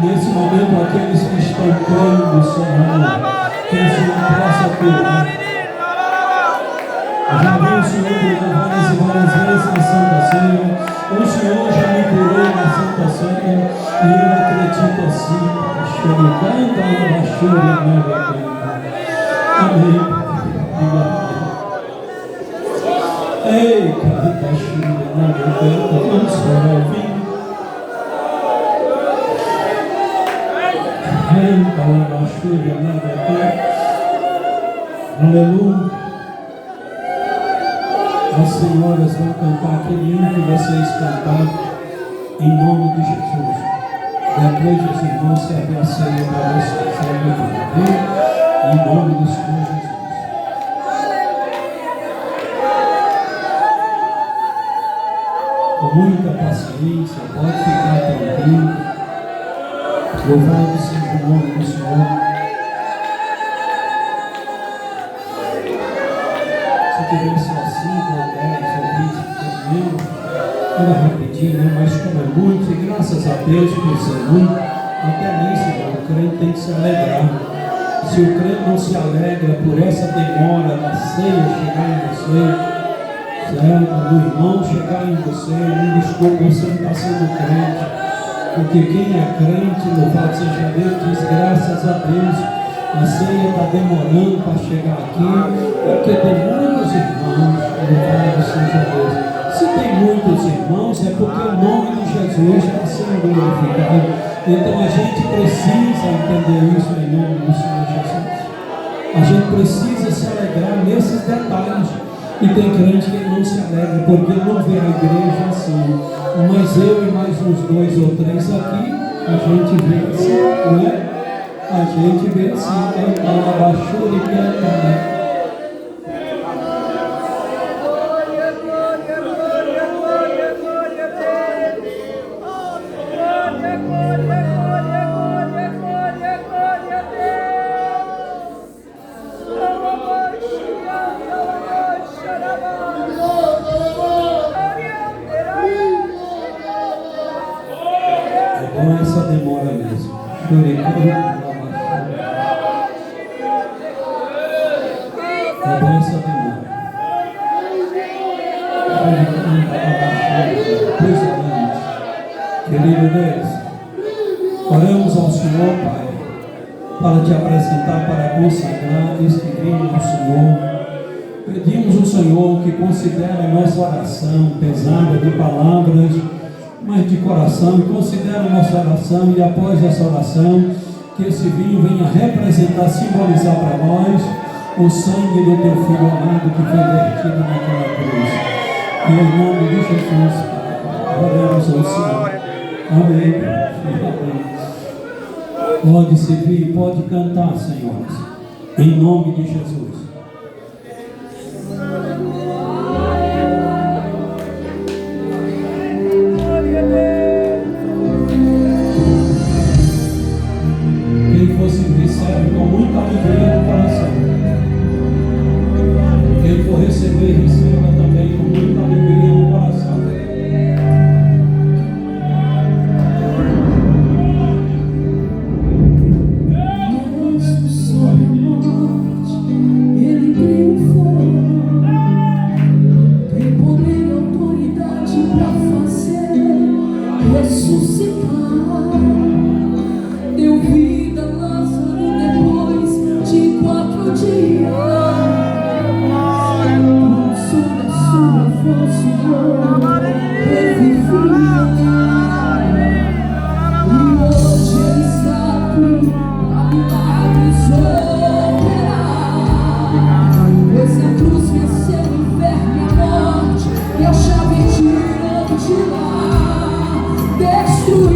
nesse momento, aqueles que estão crendo, Senhor, que o Senhor possa curar. Já vi o Senhor curar várias e várias vezes na Santa Ceia. O Senhor já me curou na Santa Ceia e eu acredito assim. Amém. Ei, Caritaxura, vamos orar ao vinho. Aleluia. As senhoras vão cantar aquele hino que vocês cantaram em nome de Jesus. Depois os irmãos servem a ceia para vocês. Em nome do Senhor Jesus. Com muita paciência, pode ficar tranquilo. Louvado seja o nome do Senhor. Se tiver só 5 ou 10 ou 20 membros, eu vou repetir. rapidinho, né? Mas como é muito, e graças a Deus por ser muito, até nisso, irmão, o crente tem que se alegrar. Se o crente não se alegra por essa demora da ceia chegar em você, certo? Do irmão chegar em você, não desculpa, você não está sendo crente. Porque quem é crente, louvado seja Deus, diz graças a Deus, a ceia está demorando para chegar aqui, porque tem muitos irmãos, louvado seja Deus. Se tem muitos irmãos, é porque o nome de Jesus está sendo glorificado. Então a gente precisa entender isso em nome do Senhor Jesus. A gente precisa se alegrar nesses detalhes. E tem crente que não se alegra porque não vê a igreja assim. Mas eu e mais uns 2 ou 3 aqui, a gente vê assim, não é? A gente vê assim, a baixura e canta. Essa demora mesmo. É bom essa demora. Querido Deus, oramos ao Senhor, Pai, para te apresentar, para consagrar este vinho ao Senhor. Pedimos ao Senhor que considere a nossa oração pesada de palavras, mas de coração, e considera a nossa oração, e após essa oração, que esse vinho venha representar, simbolizar para nós o sangue do teu Filho amado que foi vertido naquela cruz. E em nome de Jesus, oramos ao Senhor. Amém. Amém. Pode servir, pode cantar, senhores, em nome de Jesus. Quem for servir, serve com muita alegria no coração. Quem for receber, receba também com muita alegria no coração. Ele triunfou, tem poder e autoridade para fazer ressuscitar. Deu vida a Lázaro depois de 4 dias. O som da sua voz, Senhor, revivia. E hoje ele está aqui para milagres operar. Pois a cruz venceu o inferno e a morte, e a chave tirou de lá. Destruiu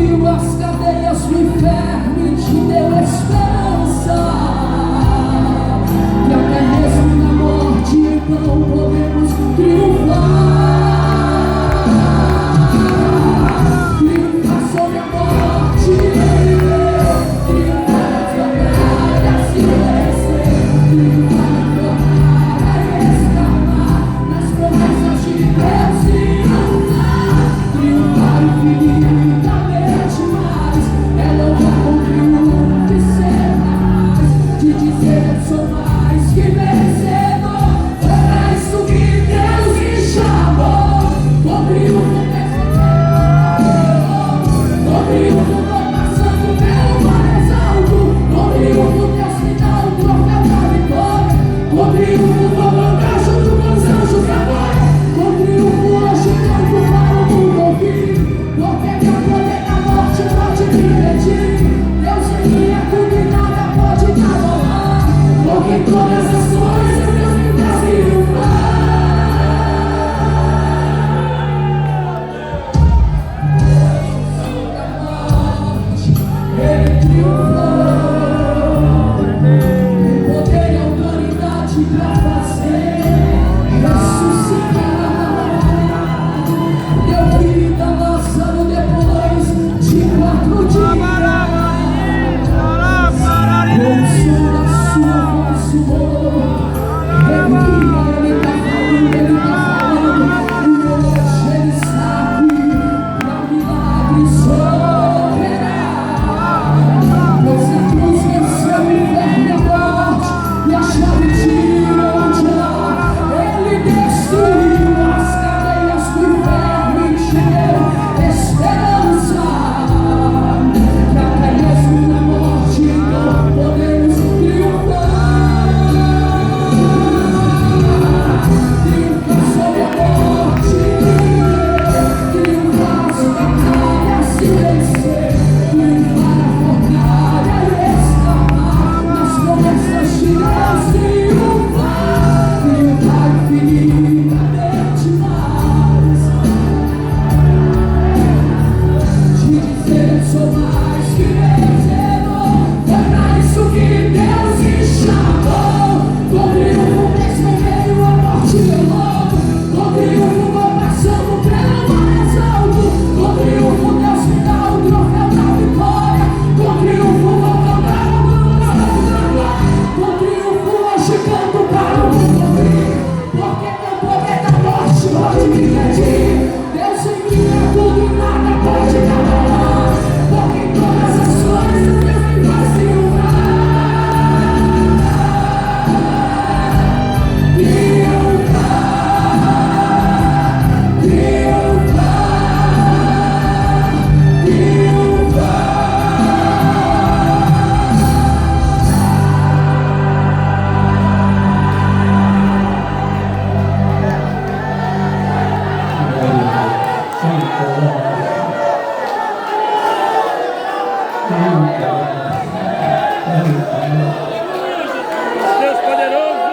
Deus poderoso.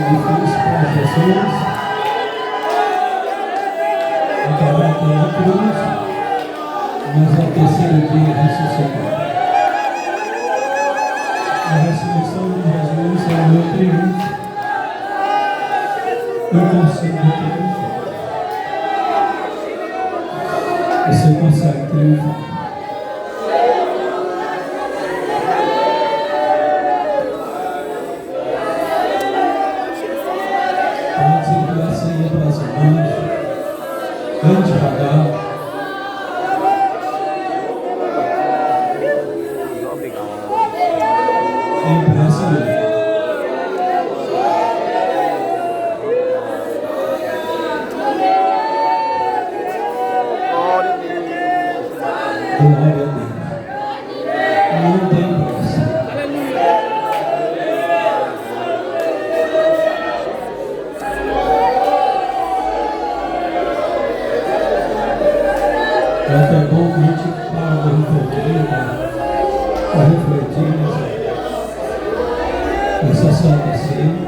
Difícil para Jesus, encarado na cruz, mas ao terceiro dia ressuscitou. A ressurreição de Jesus é o meu triunfo. Eu consigo triunfar. Você consegue triunfar. Pode enviar a senha para as irmãs. Bem devagar. Bem pressa mesmo. Glória a Deus. Não tem pressa. É até bom que a gente para um pouquinho para refletir nessa Santa Ceia.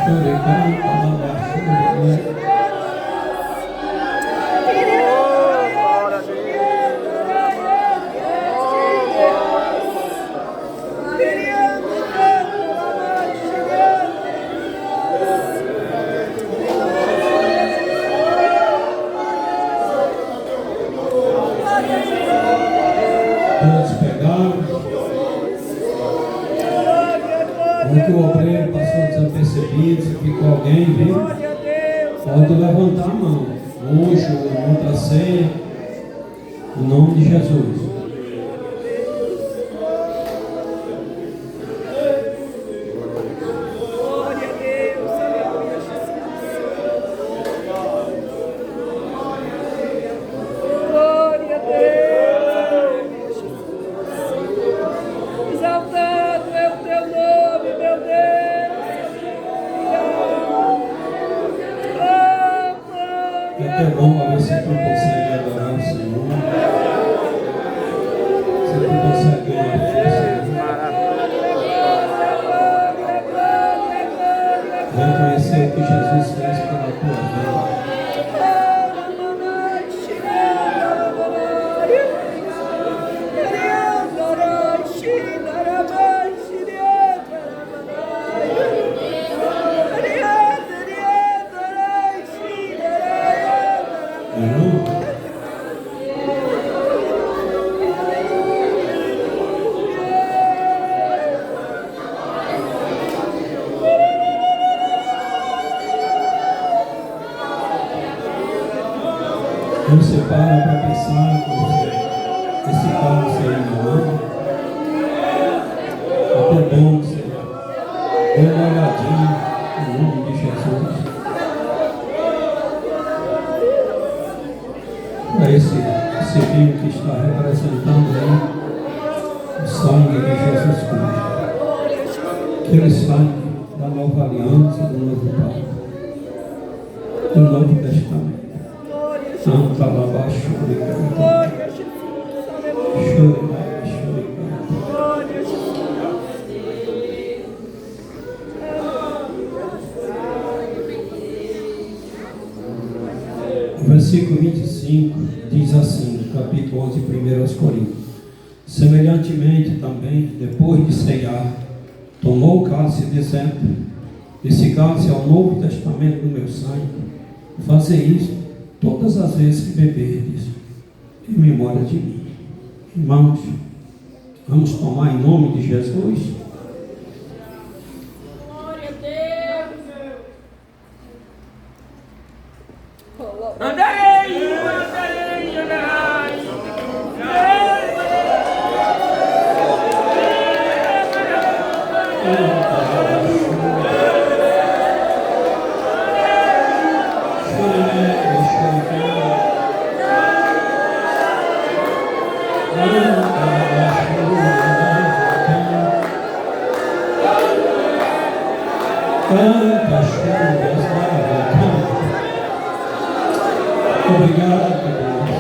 Choricão, Palabaxo, todos pegaram. O que o obreiro passou desapercebido, se ficou alguém, viu? Pode levantar a mão. Hoje ou em outra ceia, em nome de Jesus. Glória a Deus. Exaltado é o teu nome, meu Deus. É até bom para você que consegue adorar o Senhor. Você que consegue ganhar força. Reconhecer o que Jesus fez pela tua vida. Irmão, você para pensar esse carro ser irmão. Até bom que você dê uma olhadinha no nome de Jesus. Para esse vinho que está representando aí o sangue de Jesus Cristo. Aquele sangue da nova aliança, do novo pacto, do novo testamento. Santa Labaixo, o versículo 25 diz assim, capítulo 11, 1 aos Coríntios: semelhantemente também, depois de ceiar, tomou o cálice dizendo: esse cálice é o novo testamento do meu sangue. Fazer isso todas as vezes que beberdes, em memória de mim. Irmãos, vamos tomar em nome de Jesus. Glória a Deus. Chorei, Canta, chora, canta. Obrigado, Deus.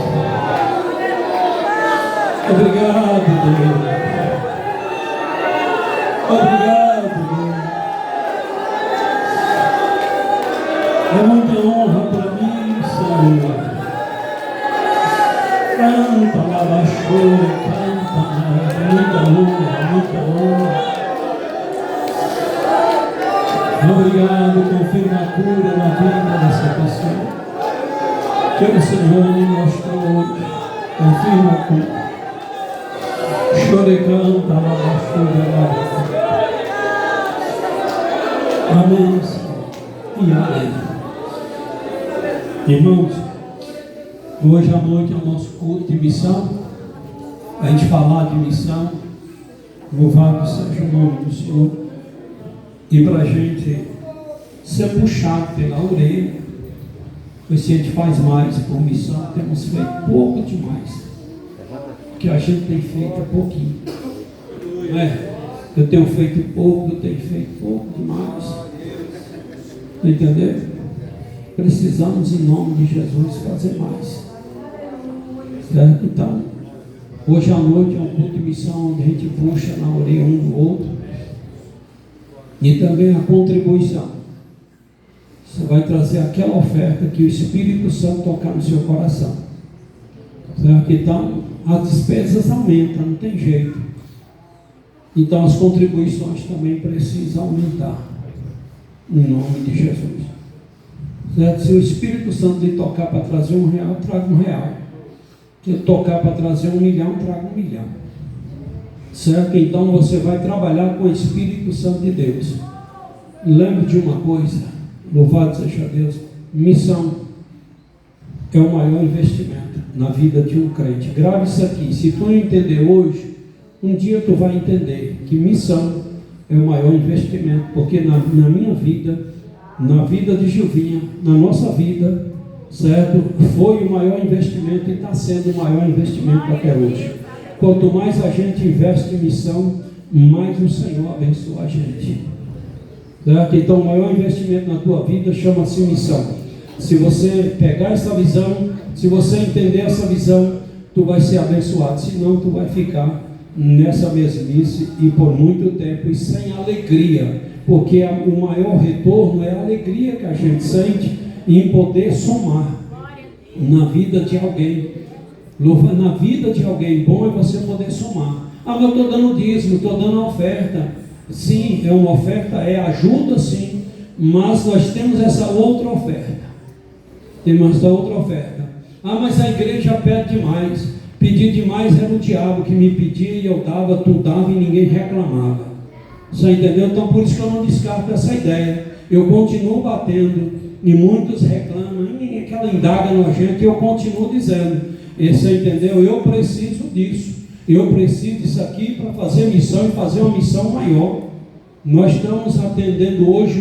Obrigado, Deus. Obrigado, Deus. É muita honra para mim, Senhor. Canta, lavaxou, canta, muita honra, muita honra. Obrigado, confirma a cura na vida dessa pessoa. Que o Senhor me mostrou hoje. Confirma a cura. Chore, canta, lavaxou, amém, e amém. Irmãos, hoje à noite é o nosso culto de missão. A gente falar de missão, louvado seja o nome do Senhor. E para a gente ser puxado pela orelha, pois se a gente faz mais por missão, temos feito pouco demais. O que a gente tem feito é pouquinho. Não é? Eu tenho feito pouco, eu tenho feito pouco demais. Entendeu? Precisamos, em nome de Jesus, fazer mais. Certo? Então, hoje à noite é um culto de missão onde a gente puxa na orelha um do outro. E também a contribuição. Você vai trazer aquela oferta que o Espírito Santo tocar no seu coração. Certo? Então, as despesas aumentam, não tem jeito. Então, as contribuições também precisam aumentar. Em nome de Jesus. Certo? Se o Espírito Santo lhe tocar para trazer R$1, traga R$1. Se ele tocar para trazer R$1 milhão, traga R$1 milhão. Certo? Então você vai trabalhar com o Espírito Santo de Deus. Lembre de uma coisa, louvado seja Deus, missão é o maior investimento na vida de um crente. Grave isso aqui, se tu não entender hoje, um dia tu vai entender que missão é o maior investimento, porque na minha vida, na vida de Gilvinha, na nossa vida, certo? Foi o maior investimento e está sendo o maior investimento até hoje. Quanto mais a gente investe em missão, mais o Senhor abençoa a gente. Certo? Então, o maior investimento na tua vida chama-se missão. Se você pegar essa visão, se você entender essa visão, tu vai ser abençoado. Senão, tu vai ficar nessa mesmice e por muito tempo e sem alegria. Porque o maior retorno é a alegria que a gente sente em poder somar na vida de alguém. Na vida de alguém bom é você poder somar. Ah, mas eu estou dando dízimo, estou dando oferta. Sim, é uma oferta, é ajuda sim, mas nós temos essa outra oferta. Temos essa outra oferta. Ah, mas a igreja pede demais. Pedir demais era o diabo que me pedia e eu dava, tu dava e ninguém reclamava. Você entendeu? Então por isso que eu não descarto essa ideia. Eu continuo batendo e muitos reclamam, aquela indaga nojenta, e eu continuo dizendo. Você entendeu? Eu preciso disso. Eu preciso disso aqui para fazer missão e fazer uma missão maior. Nós estamos atendendo hoje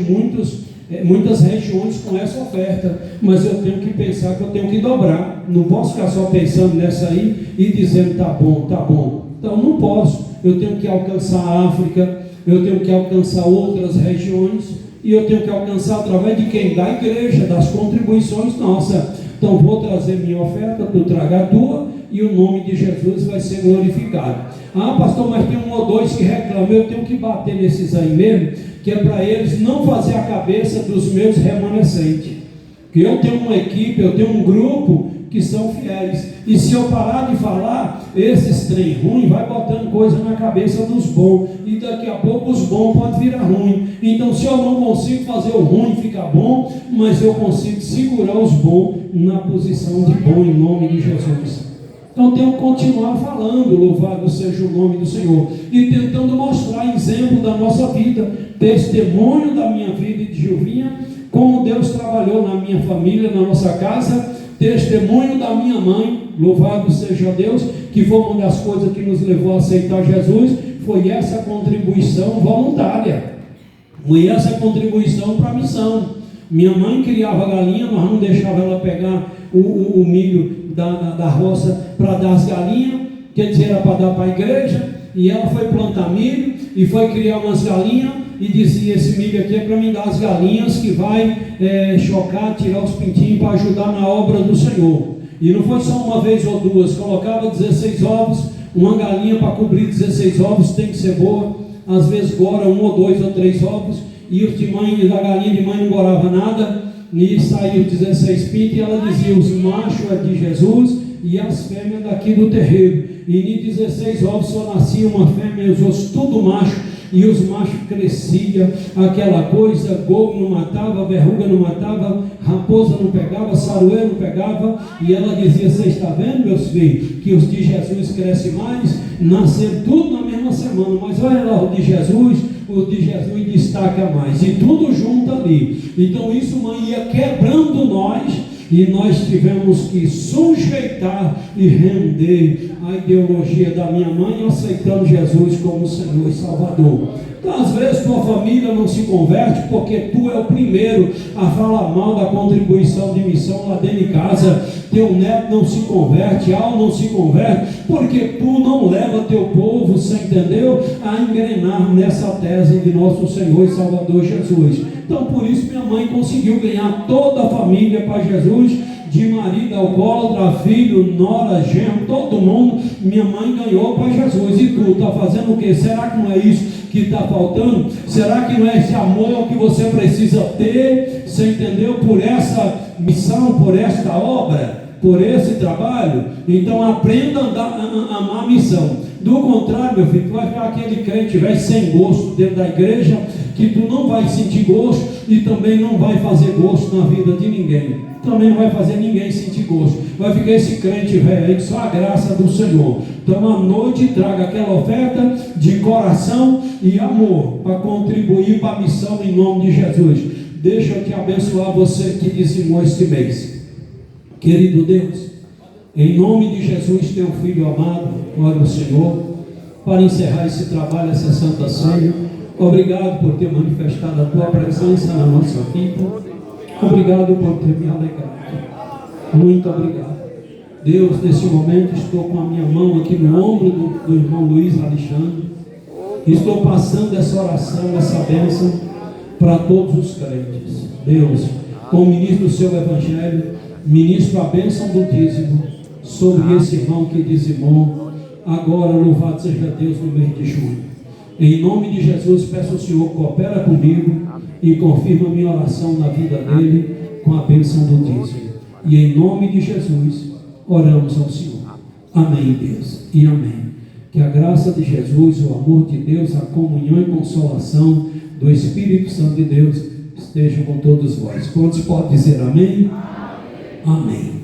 muitas regiões com essa oferta, mas eu tenho que pensar que eu tenho que dobrar. Não posso ficar só pensando nessa aí e dizendo tá bom, tá bom. Então não posso. Eu tenho que alcançar a África, eu tenho que alcançar outras regiões e eu tenho que alcançar através de quem? Da igreja, das contribuições nossas. Então vou trazer minha oferta, tu traga a tua e o nome de Jesus vai ser glorificado. Ah, pastor, mas tem um ou dois que reclamam. Eu tenho que bater nesses aí mesmo, que é para eles não fazer a cabeça dos meus remanescentes. Que eu tenho uma equipe, eu tenho um grupo que são fiéis. E se eu parar de falar, esses trem ruim vai botando coisa na cabeça dos bons. E daqui a pouco os bons podem virar ruim. Então se eu não consigo fazer o ruim ficar bom, mas eu consigo segurar os bons na posição de bom em nome de Jesus. Então tenho que continuar falando, louvado seja o nome do Senhor. E tentando mostrar exemplo da nossa vida, testemunho da minha vida e de Gilvinha, como Deus trabalhou na minha família, na nossa casa, testemunho da minha mãe, louvado seja Deus, que foi uma das coisas que nos levou a aceitar Jesus, foi essa contribuição voluntária, foi essa contribuição para a missão. Minha mãe criava galinha, nós não deixava ela pegar o milho da roça para dar as galinhas, quer dizer, era para dar para a igreja, e ela foi plantar milho, e foi criar umas galinhas, e dizia: esse milho aqui é para me dar as galinhas que vai chocar, tirar os pintinhos para ajudar na obra do Senhor. E não foi só uma vez ou duas, colocava 16 ovos, uma galinha para cobrir 16 ovos, tem que ser boa, às vezes gora 1 ou 2 ou 3 ovos, e os de mãe, a galinha de mãe não gorava nada, e saiu 16 pintos, e ela dizia: os machos é de Jesus e as fêmeas daqui do terreiro. E em 16 ovos só nascia uma fêmea, e os outros tudo macho, e os machos cresciam, aquela coisa, golpe não matava, verruga não matava, raposa não pegava, saruê não pegava, e ela dizia: você está vendo, meus filhos, que os de Jesus crescem mais, nasceram tudo na mesma semana, mas olha lá o de Jesus destaca mais, e tudo junto ali. Então isso, mãe, ia quebrando nós, e nós tivemos que sujeitar e render a ideologia da minha mãe, aceitando Jesus como Senhor e Salvador. Então, às vezes, tua família não se converte porque tu é o primeiro a falar mal da contribuição de missão lá dentro de casa. Teu neto não se converte, Al não se converte, porque tu não leva teu povo, você entendeu, a engrenar nessa tese de nosso Senhor e Salvador Jesus. Então, por isso, minha mãe conseguiu ganhar toda a família para Jesus, de marido alcoólatra, filho, nora, genro, todo mundo. Minha mãe ganhou para Jesus. E tu está fazendo o quê? Será que não é isso que está faltando? Será que não é esse amor que você precisa ter, você entendeu, por essa missão, por esta obra, por esse trabalho? Então aprenda a amar a missão. Do contrário, meu filho, tu vai ficar aquele crente velho sem gosto dentro da igreja, que tu não vai sentir gosto e também não vai fazer gosto na vida de ninguém. Também não vai fazer ninguém sentir gosto. Vai ficar esse crente velho aí que só a graça do Senhor. Então à noite traga aquela oferta de coração e amor para contribuir para a missão em nome de Jesus. Deixa eu te abençoar, você que dizimou este mês. Querido Deus, em nome de Jesus, teu filho amado, ora o Senhor, para encerrar esse trabalho, essa santa ceia. Obrigado por ter manifestado a tua presença na nossa vida. Obrigado por ter me alegrado. Muito obrigado. Deus, nesse momento estou com a minha mão aqui no ombro do irmão Luiz Alexandre. Estou passando essa oração, essa bênção para todos os crentes. Deus, como ministro do seu evangelho, ministro a bênção do dízimo sobre esse irmão que dizimou. Agora, louvado seja Deus no mês de junho. Em nome de Jesus, peço ao Senhor, coopera comigo e confirma minha oração na vida dele com a bênção do dízimo. E em nome de Jesus, oramos ao Senhor. Amém, Deus, e amém. Que a graça de Jesus, o amor de Deus, a comunhão e consolação do Espírito Santo de Deus estejam com todos vós. Quantos podem dizer amém? Amém. Amém.